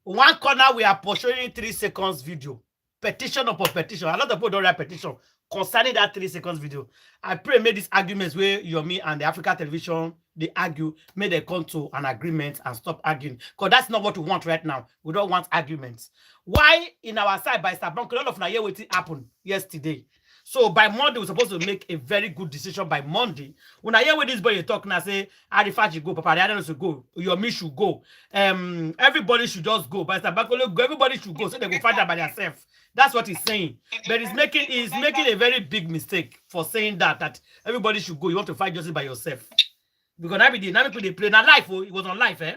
One corner we are portraying 3 seconds video. Petition upon petition. A lot of people don't write petition concerning that 3 seconds video. I pray made these arguments where Yomi and the Africa television they argue, may they come to an agreement and stop arguing. Because that's not what we want right now. We don't want arguments. Why in our side by Sabon, all of Nigeria what happened yesterday. So by Monday, we're supposed to make a very good decision by Monday. When I hear with this boy talking, I say, Arifat should go, Papa, the others should go, Yomi should go. Everybody should just go. By Sabon, everybody should go so they will fight out by themselves. That's what he's saying. But he's making a very big mistake for saying that everybody should go. You want to fight just by yourself. Because now people they play. Now live, it was on live, eh?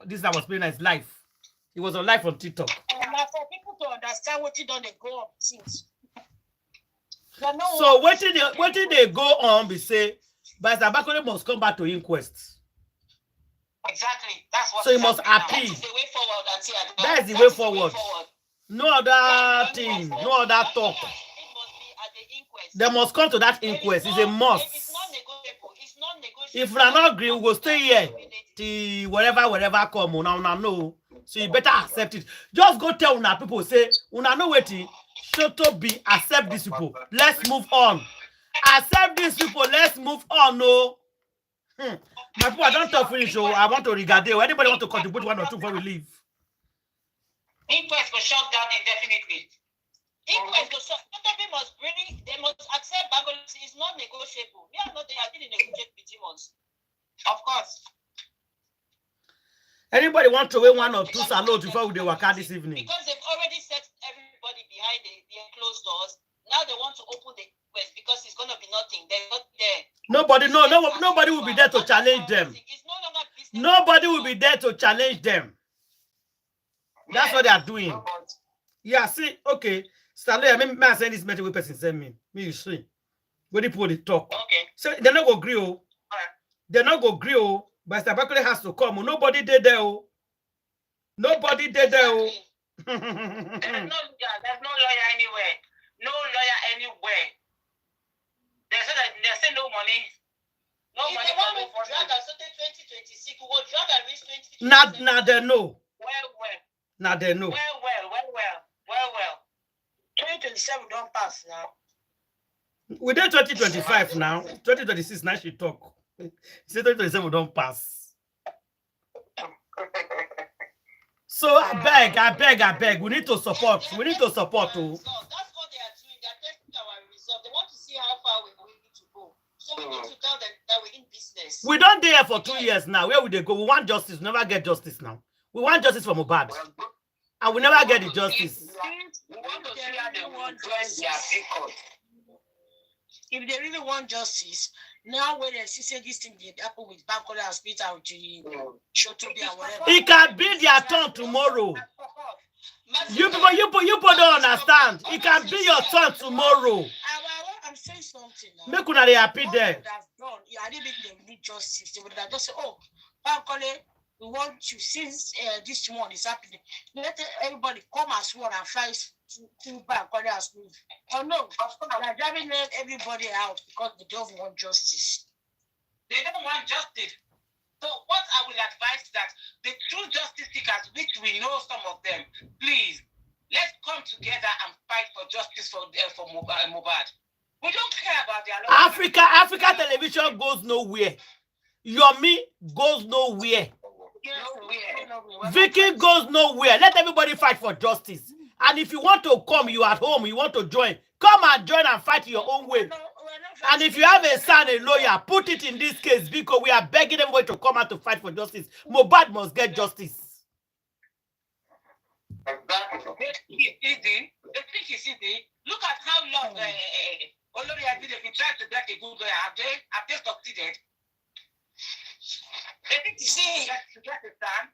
This I was playing as live. It was on live on TikTok. And for people to understand what you don't go up since. So what did they go on? Be say, but Zabakole must come back to inquest. Exactly. That's what. So he must appeal. That's the way forward. That's the way forward. No other thing, no other talk. They must come to that inquest. It's a must. It's not negotiable. It's not negotiable. If we are not agree, we will stay here till whatever come. Una know. So you better accept it. Just go tell una people say, una know waiting. Shut up, be accept these people. Let's move on. Accept these people. Let's move on. No. My people, I don't talk finish. So I want to regard it. Anybody want to contribute 1 or 2 before we leave? Inquest was shut down indefinitely. Inquest was shut. They must accept Bangladesh. It's not negotiable. We are not there. I didn't negotiate with demons. Of course. Anybody want to weigh 1 or 2 salutes before they work out this evening? Because they've already set everybody behind the closed doors. Now they want to open the inquest because it's gonna be nothing. They're not there. Nobody will be there to challenge them. Nobody will be there to challenge them. That's what they are doing. Yeah, see, okay. Stanley, may I send this message with person send me. Me you see. When people they talk. Okay. So they're not gonna agree. They're not gonna agree. But Sabakole has to come. Nobody did there. Nobody did there. There's no lawyer anywhere. No lawyer anywhere. They say no money. No money. If they want to drag us until 2026, we will drag and reach 2026. Now they know. Well. Now they know. Well. 2027 don't pass now. We did 2025 now. 2026 now she talk. Say 2027 don't pass. So I beg. We need to support. We need to support too. So that's what they are doing. They are testing our result. They want to see how far we're going to go. So we need to tell them that we're in business. We don't there for 2 years now. Where would they go? We want justice. We never get justice now. We want justice for Mohbad. And we never get the justice. If they really want justice, now when they see this thing did happen with Bankola and Spita and Shotobi and whatever. It can be their turn tomorrow. You people don't understand. It can be your turn tomorrow. I'm saying something now. Make una happy there. I didn't make them need justice. They would have just said, oh, Bankole, we want to, since this one is happening, let everybody come as one and fight to back as me. Oh no, they're driving everybody out because they don't want justice. They don't want justice. So what I will advise that the true justice seekers, which we know some of them, please, let's come together and fight for justice for Mohbad. We don't care about their Africa television goes nowhere. Yomi goes nowhere. Vicky goes nowhere. Let everybody fight for justice. And if you want to come, you at home, you want to join, come and join and fight your own way. And if you have a son, a lawyer, put it in this case because we are begging everybody to come out to fight for justice. Mohbad must get justice. Easy. The thing is easy. Look at how long Olori have been trying to get a good lawyer. Have they succeeded? They think to get a son,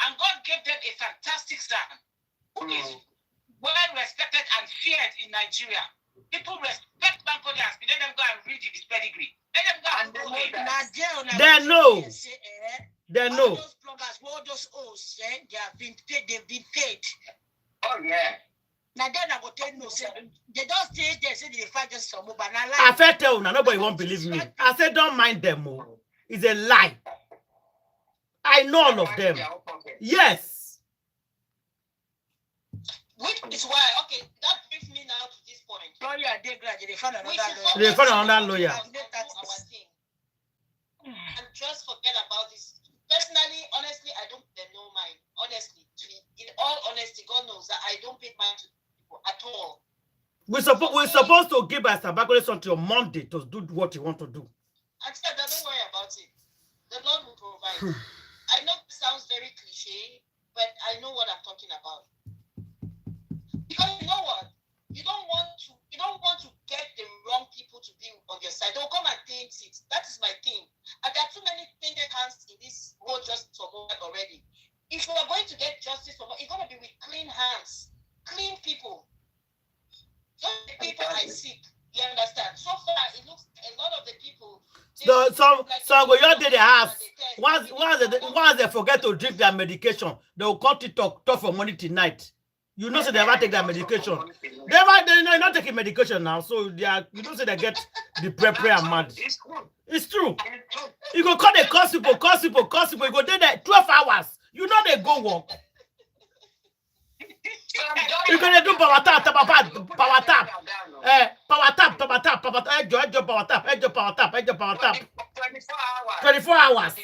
and God gave them a fantastic son who is well respected and feared in Nigeria. People respect Bankole and let them go and read his pedigree. Let them go and know him. They know. They know. All those plumbers, all those O's, they have been paid. They've been paid. Oh yeah. Now then I go tell you, they don't say they say they fight just some but I felt tell now nobody won't believe me. I said don't mind them. It's a lie. I know all of them. Yes. Which is why, okay, that brings me now to this point. Lawyer, they found another lawyer. They found another lawyer. And just forget about this. Personally, honestly, I don't pay no mind. Honestly, in all honesty, God knows that I don't pay mind to people at all. We're supposed to give us Bankole until Monday to do what you want to do. I said, don't worry about it. The Lord will provide. I know it sounds very cliche, but I know what I'm talking about. Because you know what? You don't want to get the wrong people to be on your side. They'll come and taint it. That is my thing. And there are too many tainted hands in this whole justice for Mohbad already. If you are going to get justice for Mohbad, it's going to be with clean hands, clean people. Those people I seek. You understand? So far, it looks a lot of the people. Some go your day they ask. Once they forget to drink their medication, they will come to talk for money tonight. You know, so they never take their medication. They're not taking medication now, so they are. You know, so they get the prepare and mad. It's true. You go call the cost people. You go there 12 hours. You know they go work. You're gonna do power tap. 24 hours.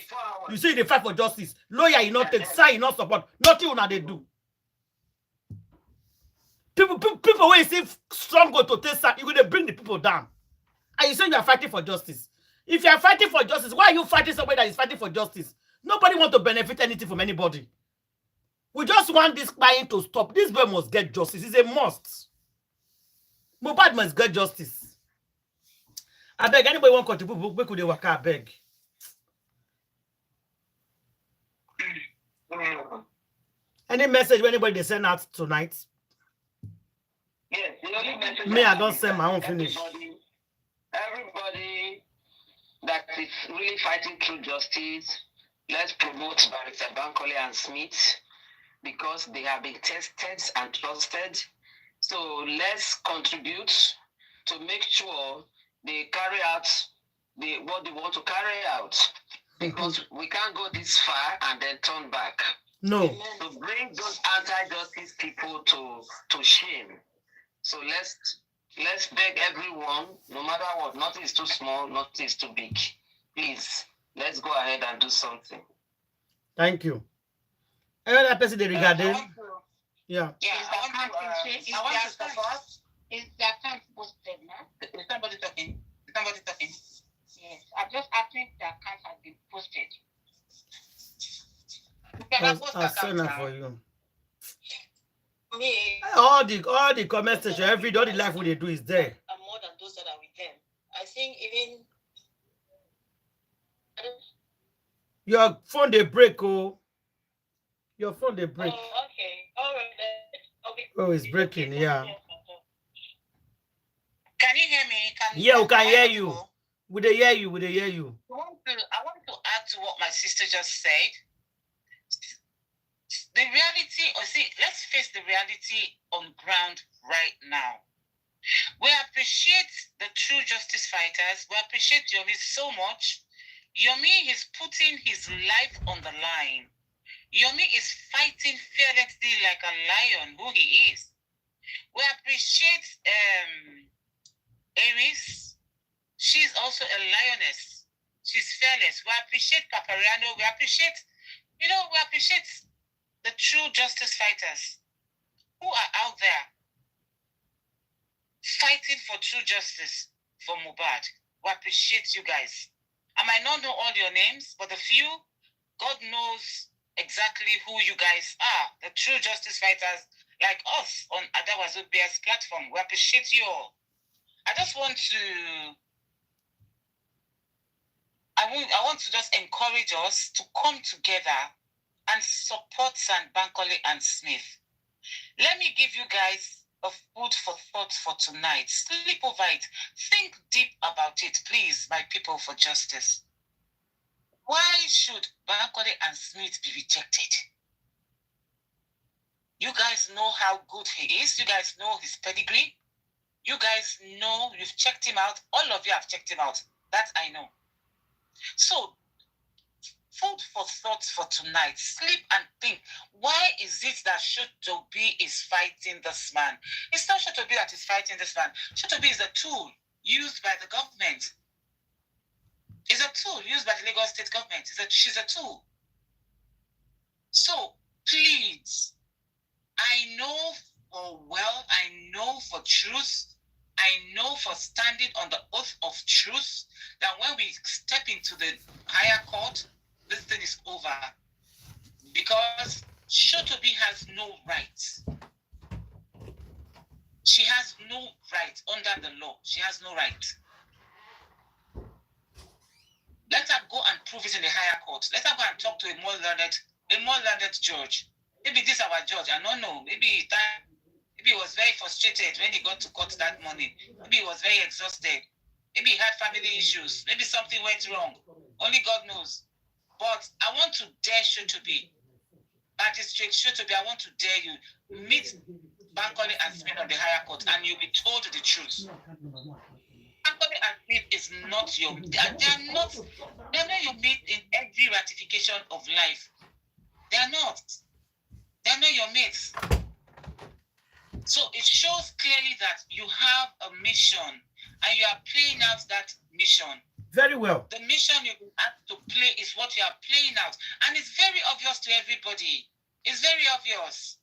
You see the fight for justice. Lawyer, you not take, side, you not support. Nothing you they do. People when you see strong go to take side, you're gonna bring the people down. And you say you are fighting for justice. If you are fighting for justice, why are you fighting somebody that is fighting for justice? Nobody wants to benefit anything from anybody. We just want this client to stop. This boy must get justice. It's a must. Mohbad must get justice. I beg anybody want to contribute. Where could they work? I beg. Any message anybody they send out tonight? Yes, the only message. Me, I don't send my own finish. Everybody that is really fighting through justice, let's promote Barrister Bankole and Smith, because they have been tested and trusted. So let's contribute to make sure they carry out what they want to carry out. Because we can't go this far and then turn back. No. To bring those anti-justice people to shame. So let's beg everyone, no matter what, nothing is too small, nothing is too big. Please, let's go ahead and do something. Thank you. Another person they regarding? Yeah. Yeah, I want to support. Is the account posted now? Is somebody talking? Yes, I'm just asking if the account has been posted. I'll send that for you. Me. All the comment section, all the life what they do is there. I'm more than those that are with them. I think even your phone they break, oh. Your phone they break. Oh, okay. All right. Oh, it's breaking, yeah. Can you hear me? Yeah, we can hear you. Would they hear you? I want to add to what my sister just said. the reality, or see, let's face the reality on ground right now. We appreciate the true justice fighters. We appreciate Yomi so much. Yomi is putting his life on the line. Yomi is fighting fearlessly like a lion, who he is. We appreciate Aries. She's also a lioness. She's fearless. We appreciate Papariano. We appreciate, we appreciate the true justice fighters who are out there fighting for true justice for Mohbad. We appreciate you guys. I might not know all your names, but the few, God knows exactly who you guys are. The true justice fighters like us on Adawazobia's platform. We appreciate you all. I just want to, I want to just encourage us to come together and support San Bankole and Smith. Let me give you guys a food for thought for tonight. Sleep over it. Think deep about it, please, my people for justice. Why should Bankole and Smith be rejected? You guys know how good he is. You guys know his pedigree. You guys know, you've checked him out. All of you have checked him out. That I know. So, food for thought for tonight. Sleep and think. Why is it that Shotobi is fighting this man? It's not Shotobi that is fighting this man. Shotobi is a tool used by the government. It's a tool used by the Lagos state government. She's a tool. So, please, I know for well, I know for truth, I know for standing on the oath of truth, that when we step into the higher court, this thing is over. Because Shotobi has no rights. She has no right under the law. She has no right. Let her go and prove it in the higher court. Let her go and talk to a more learned judge. Maybe this is our judge. I don't know. Maybe he was very frustrated when he got to court that morning. Maybe he was very exhausted. Maybe he had family issues. Maybe something went wrong. Only God knows. But I want to dare Shotobi. Magistrate Shotobi, I want to dare you. Meet Bankole and Smith on the higher court and you'll be told the truth. Bankole and Smith is not your... They're not your mate in every ratification of life. They're not. They're not your mates. So it shows clearly that you have a mission and you are playing out that mission. Very well. The mission you have to play is what you are playing out. And it's very obvious to everybody. It's very obvious.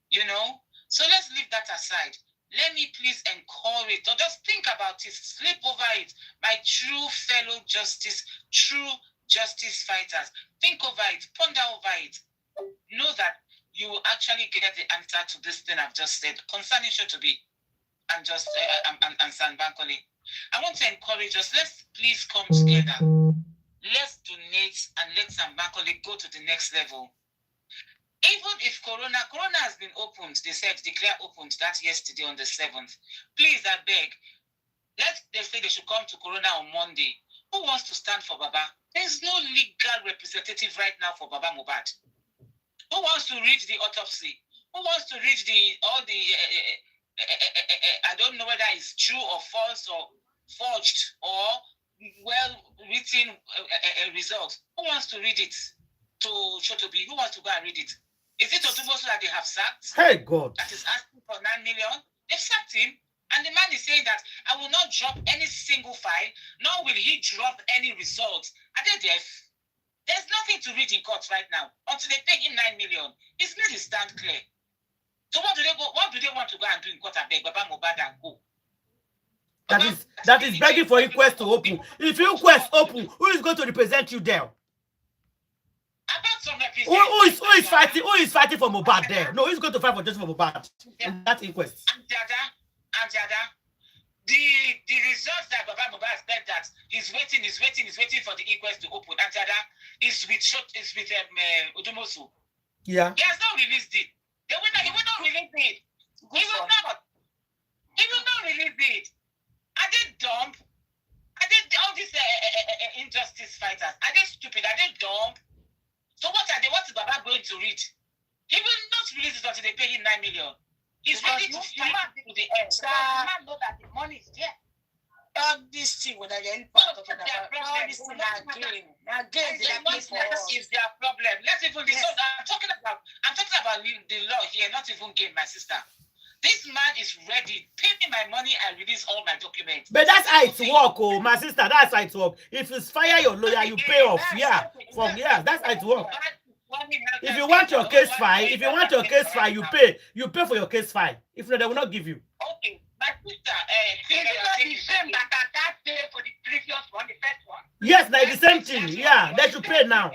You know? So let's leave that aside. Let me please encourage, or just think about it, sleep over it. My true fellow justice, true justice fighters. Think over it, ponder over it. Know that you will actually get the answer to this thing I've just said concerning Shotobi and just and San Bankole. I want to encourage us. Let's please come together. Let's donate and let San Bankole go to the next level. Even if Corona has been opened, they said declare opened that yesterday on the 7th. Please, I beg. They say they should come to Corona on Monday. Who wants to stand for Baba? There's no legal representative right now for Baba Mohbad. Who wants to read the autopsy? Who wants to read I don't know whether it's true or false or forged or well-written result. Who wants to read it to Shotobi? Who wants to go and read it? Is it Odumosu that they have sacked? Hey, God. That is asking for 9 million? They've sacked him. And the man is saying that I will not drop any single file, nor will he drop any results. Are they deaf? There's nothing to read in court right now until they pay him 9 million. His name is stand clear. So what do they want to go and do in court? I beg Baba Mohbad and go. That is begging for inquest to open. If inquest open, who is going to represent you there? Who is fighting for Mohbad there? No, who's going to fight for just for Mohbad in that inquest? And the results that Baba Mohbad said that he's waiting for the inquest to open. And is with Odumosu. Yeah. He has not released it. He will not release it. He will not release it. Are they dumb? Are they all these injustice fighters? Are they stupid? Are they dumb? So what is Baba going to read? He will not release it until they pay him 9 million. He's ready to fight to the end. The man know that the money is there. All this thing when I talking about all this thing again is their problem. Let's even this. So I'm talking about the law here, not even game, my sister. This man is ready. Pay me my money, I release all my documents. But that's how it work, oh my sister. That's how it work. If you fire your lawyer, you pay off. Yeah, that's how it work. If you want your case file, you pay. You pay for your case file. If not, they will not give you. Okay, my sister, the same that I pay for the previous one, the first one. Yes, like the same thing. Yeah, they should pay now.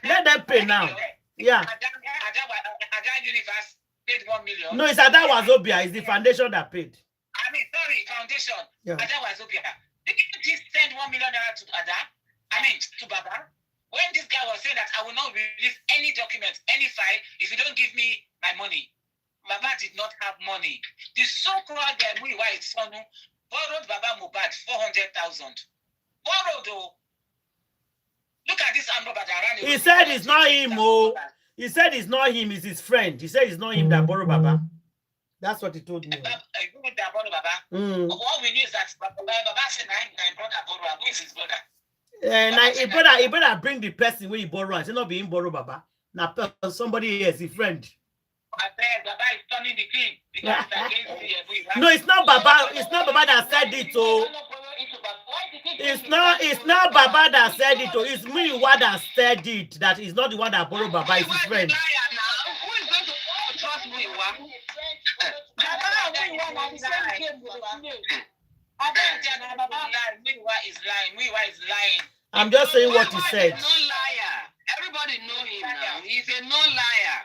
Let them pay now. Yeah. Ada Universe paid 1 million. No, it's Ada Wazobia. It's the foundation that paid. I mean, sorry, foundation. Yeah. Ada Wazobia. Did you just send 1 million naira to Ada? I mean, to Baba? When this guy was saying that I will not release any document, any file, if you don't give me my money. Baba did not have money. The so-called Muiwa Sonu borrowed Baba Mohbad 400,000. Borrowed though. Look at this Amber Badarani. He said it's not him, oh. He said it's not him, it's his friend. He said it's not him that borrowed Baba. That's what he told me. What we knew is that Baba said, my brother borrowed. Who is his brother? He better bring the person where he borrow. It's not being borrowed, Baba. Now somebody else, his friend. I said Baba is turning the king because no, it's not Baba. It's not Baba that said it. Oh, it's not Baba that said it. Oh, it's me that said it. That is not the one that borrowed Baba. It's his friend. Who is going to trust Muiwa? Muiwa is lying. I'm just saying what he said. He's a non-liar. Everybody know him now. He's a non-liar.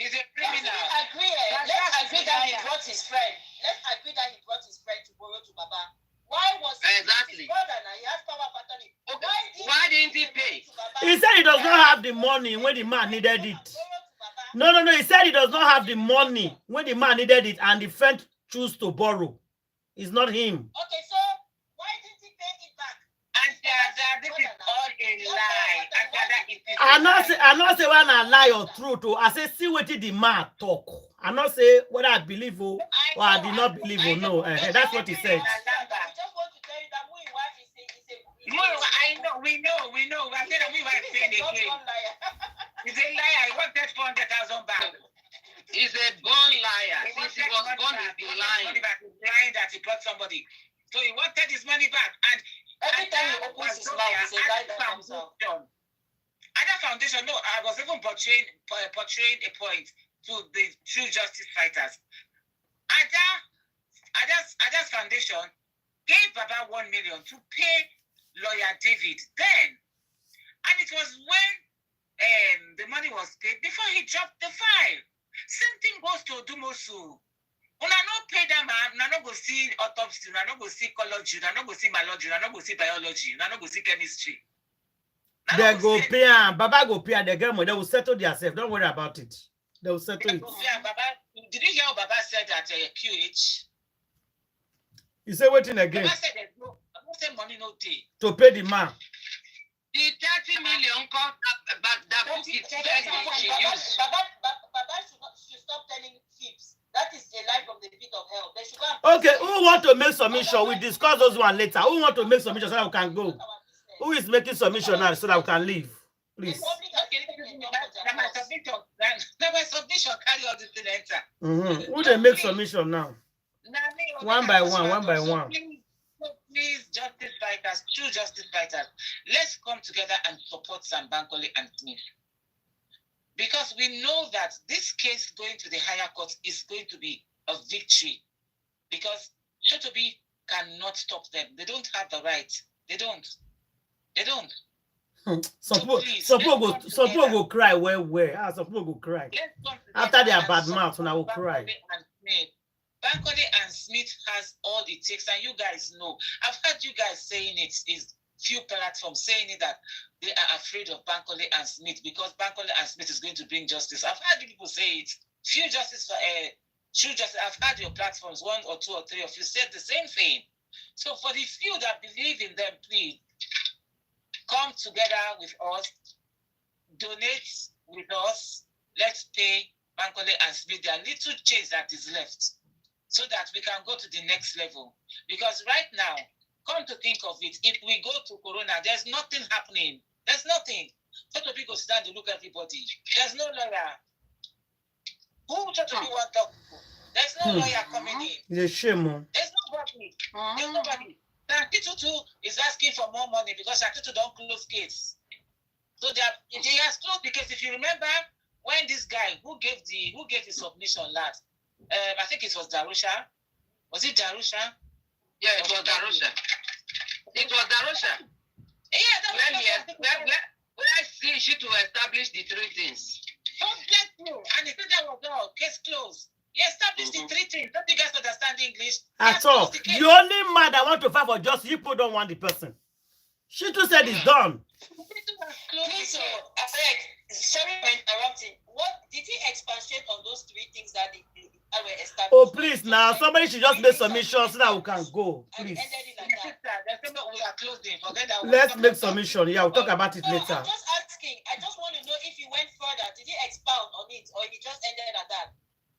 He's a criminal. Let's agree that he brought his friend. Let's agree that he brought his friend to borrow to Baba. Why was he his brother now? He has power of attorney. Why didn't he pay? He said he does not have the money when the man needed it. No. He said he does not have the money when the man needed it and the friend chose to borrow. It's not him. Okay, so why didn't he pay it back? And this is all a lie. I not say when I lie or truth. I say see what the man talk. I not say whether I believe or I did not believe or no. That's what he said. We know. I said that we were saying again. He's a liar. He wanted 400,000 back. He's a born liar. Since he was born, he's been lying. He's lying that he brought somebody. So he wanted his money back. And every time he opens his mouth, it's a lie that comes out. Other foundation, no, I was even portraying a point to the true justice fighters. Ada's foundation gave Baba 1 million to pay lawyer David then. And it was when the money was paid before he dropped the file. Same thing goes to Dumosu. When I not pay that man, I not go see autopsy, I not go see ecology, I not go see biology, I not go see biology, I not go see chemistry. They go pay, Baba go pay, they will settle themselves. Don't worry about it. They will settle it. Did you hear what Baba said at QH? He said waiting again. Baba said there's no money, no day. To pay the man. The 30 million cost that book is Baba should stop telling thieves. That is a life from the pit of hell. They should go. Okay, who want to make submission? We discuss those one later. Who want to make submission so that we can go? Who is making submission now so that we can leave? Please. Who they make submission now? One by one. Please, justice fighters, true justice fighters, let's come together and support Sam Bankole and Smith. Because we know that this case going to the higher court is going to be a victory. Because Shotobi cannot stop them. They don't have the right. They don't. Some people go cry where? Some people go cry. After their bad mouth, when I will cry. Bankole and Smith has all it takes, and you guys know. I've heard you guys saying it is few platforms saying it that they are afraid of Bankole and Smith because Bankole and Smith is going to bring justice. I've heard people say it. Few justice for true justice. I've heard your platforms, 1 or 2 or 3 of you said the same thing. So for the few that believe in them, please come together with us. donate with us. Let's pay Bankole and Smith their little change that is left, so that we can go to the next level. Because right now, come to think of it, if we go to Corona, there's nothing happening. There's nothing. Photo people stand to look at everybody. There's no lawyer. Who to be one talk? There's no lawyer coming in. There's shame. There's nobody. There's nobody. Etiko is asking for more money because Etiko don't close case. So they has closed the case. If you remember when this guy who gave his submission last, I think it was Darusha. Was it Darusha? Yeah, it was Darusha. It was Darusha. Yeah, that was let's see she to establish the three things. God bless you. And he said that was all. Case closed. He established the three things. Don't you guys understand English? At all. The only man that want to fight for justice, you people don't want the person. She too said it's done. Please, I beg, sorry for interrupting. What did he expatiate on those three things that were established? Oh, please now. Somebody should just make submission so that we can go. Please. Let's make submission. Yeah, we'll talk about it later. I'm just asking. I just want to know if he went further. Did he expound on it or he just ended at that?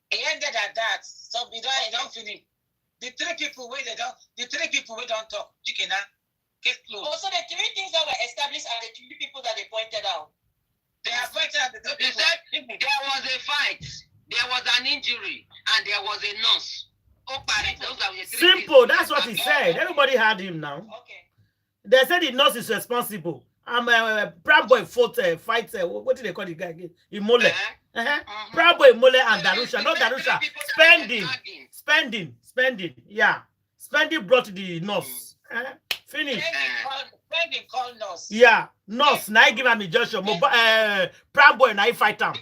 He ended at that. So we don't finish. The three people we don't talk. Chicken, case closed. Oh, so the three things that were established are the three people that they pointed out. They are pointed out the three people. They said there was a fight, there was an injury, and there was a nurse. Simple. That's what he said. Everybody heard him now. Okay. They said the nurse is responsible. I'm a proud boy fighter. What did they call the guy again? Imole. Proud boy Imole and Darusha. Not Darusha. Spending. Yeah. Spending brought the nurse. Finish. Spending called nurse. Yeah. Nurse. Now I give him a Joshua. Proud boy now I fight him.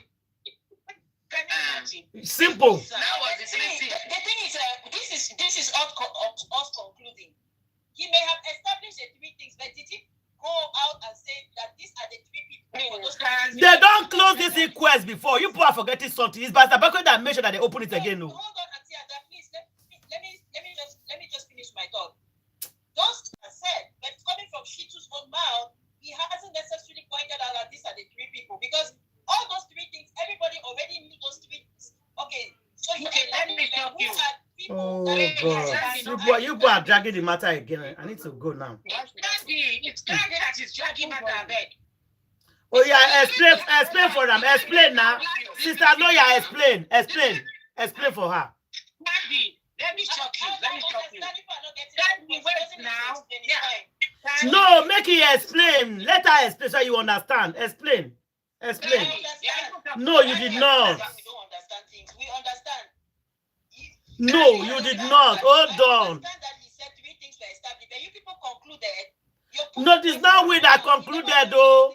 Simple. The thing is, this is us concluding. He may have established the three things, but did he go out and say that these are the three people? They don't close this inquest before. You people are forgetting something. It's Pastor Bako that made sure that they open it again. No. Hold on, Atiada, please. Let me just finish my thought. Just as said, but coming from Shitu's own mouth, he hasn't necessarily pointed out that these are the three people because all those three things, everybody already knew those three things. Okay, so let me tell you. Oh God! You are dragging the matter again. I need to go now. It's Candy that is dragging matter back. Oh yeah, explain for them. Explain now, sister lawyer. Explain for her. Candy, let me shock you. Candy, wait now. Yeah. No, make it explain. Let her explain so you understand. Explain. No, you did not. We don't understand things. We understand. No, you did not. Hold on. He said three things were established. Then you people concluded. No, it's not we that concluded, though.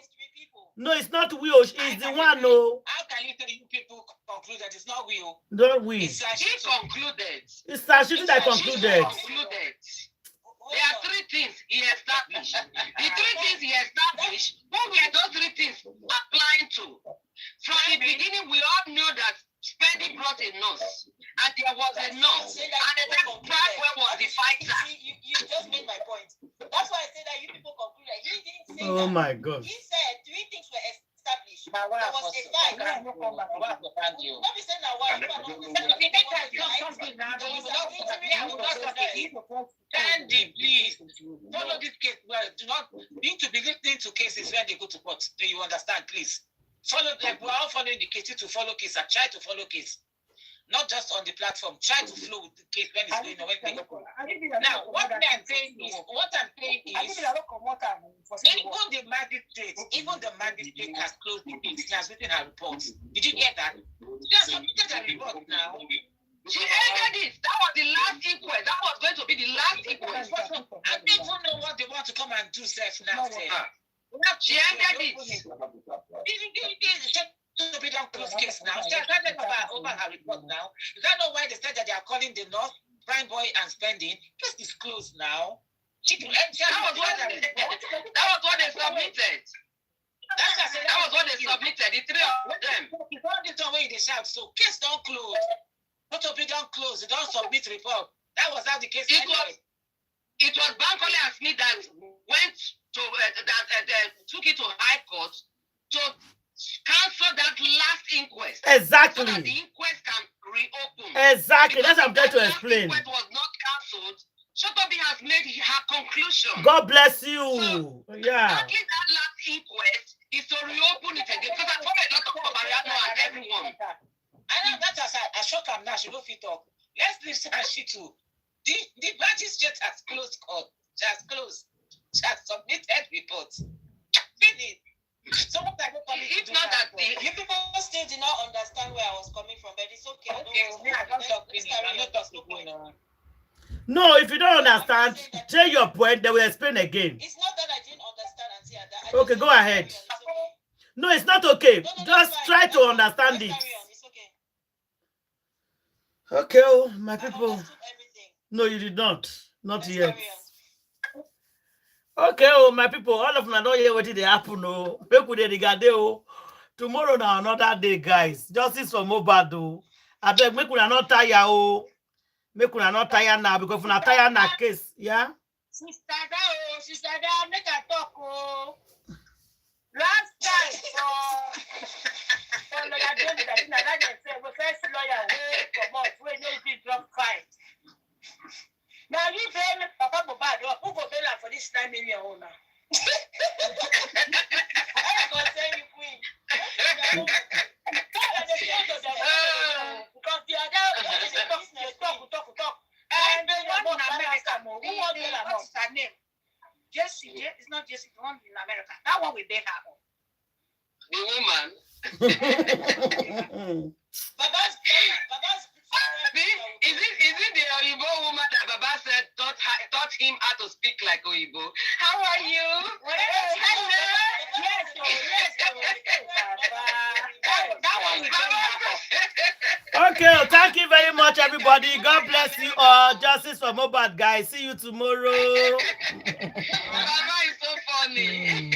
No, it's not we. It's the one, no. How can you tell you people concluded? It's not we. Don't we? She concluded. It's Sashiti that concluded. There are three things he established. The three things he established, what were those three things applying to? From the beginning, we all knew that Spending brought a nurse, and there was a nurse, and the next part where was the fighter. You just made my point. That's why I said that you people concluded. He didn't say Oh that. my God. He said three things were established. There was a fight. Not be saying that why you are not Candy, please follow this case. Well, do not need to be listening to cases when they go to court. Do you understand, please? Follow them. We're all following the case to follow case. I try to follow case. Not just on the platform. Try to flow with the case when it's going on. Now, what I'm saying is, even the magistrate has closed the case. He has written her report. Did you get that? She has submitted her report now. She ended it. That was the last inquest. That was going to be the last inquest. I don't even know what they want to come and do, Seth, now. She ended it. Be done close case now. She has handed over her report now. Is that not why they said that they are calling the North Prime Boy and Spending? Case is closed now. That was what they submitted. That was what they submitted. The three of them. It's all this way they shout. So case don't close. Not to be done close. They don't submit report. That was how the case ended. It was Bankole and Smith that went to took it to High Court to cancel that last inquest. Exactly. So that the inquest can reopen. Exactly. That's what I'm trying to explain. Inquest was not cancelled. Shotobi has made her conclusion. God bless you. So, yeah. Only that last inquest is to reopen it again. Because I told a lot of Mariano and everyone. I know that I shock him now. She don't fit talk. Let's leave she too. The magistrate has closed court. She has closed. She has submitted reports. Finish. So what I don't It's not that you people still did not understand where I was coming from, but it's okay. I don't talk finish. I'm not talking now. No, if you don't understand, say your point, they will explain again. It's not that I didn't understand until that. Okay, go ahead. No, it's not okay. Just try to understand it. It's okay. Okay, oh, my people. No, you did not. Not yet. Okay, oh, my people. All of them don't hear what they happen. Oh, people they regard oh. Tomorrow now another day, guys. Justice for Mohbad. Oh, I beg make una not tire. Oh, make una not tire now because if una tire na case, yeah. Sister, make a talk. Oh, last time for lawyer David, I think that they say we first lawyer we come out we no fit drop fight. Now you pay me Papa Mohbad, who go pay for this 9 million owner? I go say you queen. Because the other talk. And the one in America, who won what's her name? Jesse, it's not Jesse, the one in America. That one we beg her. The woman. Baba's is it the Oyibo woman that Baba said taught him how to speak like Oyibo? How are you? Hello. Yes. That one we Okay, thank you very much, everybody. God bless you all. Justice for Mohbad, guys. See you tomorrow. Baba is so funny.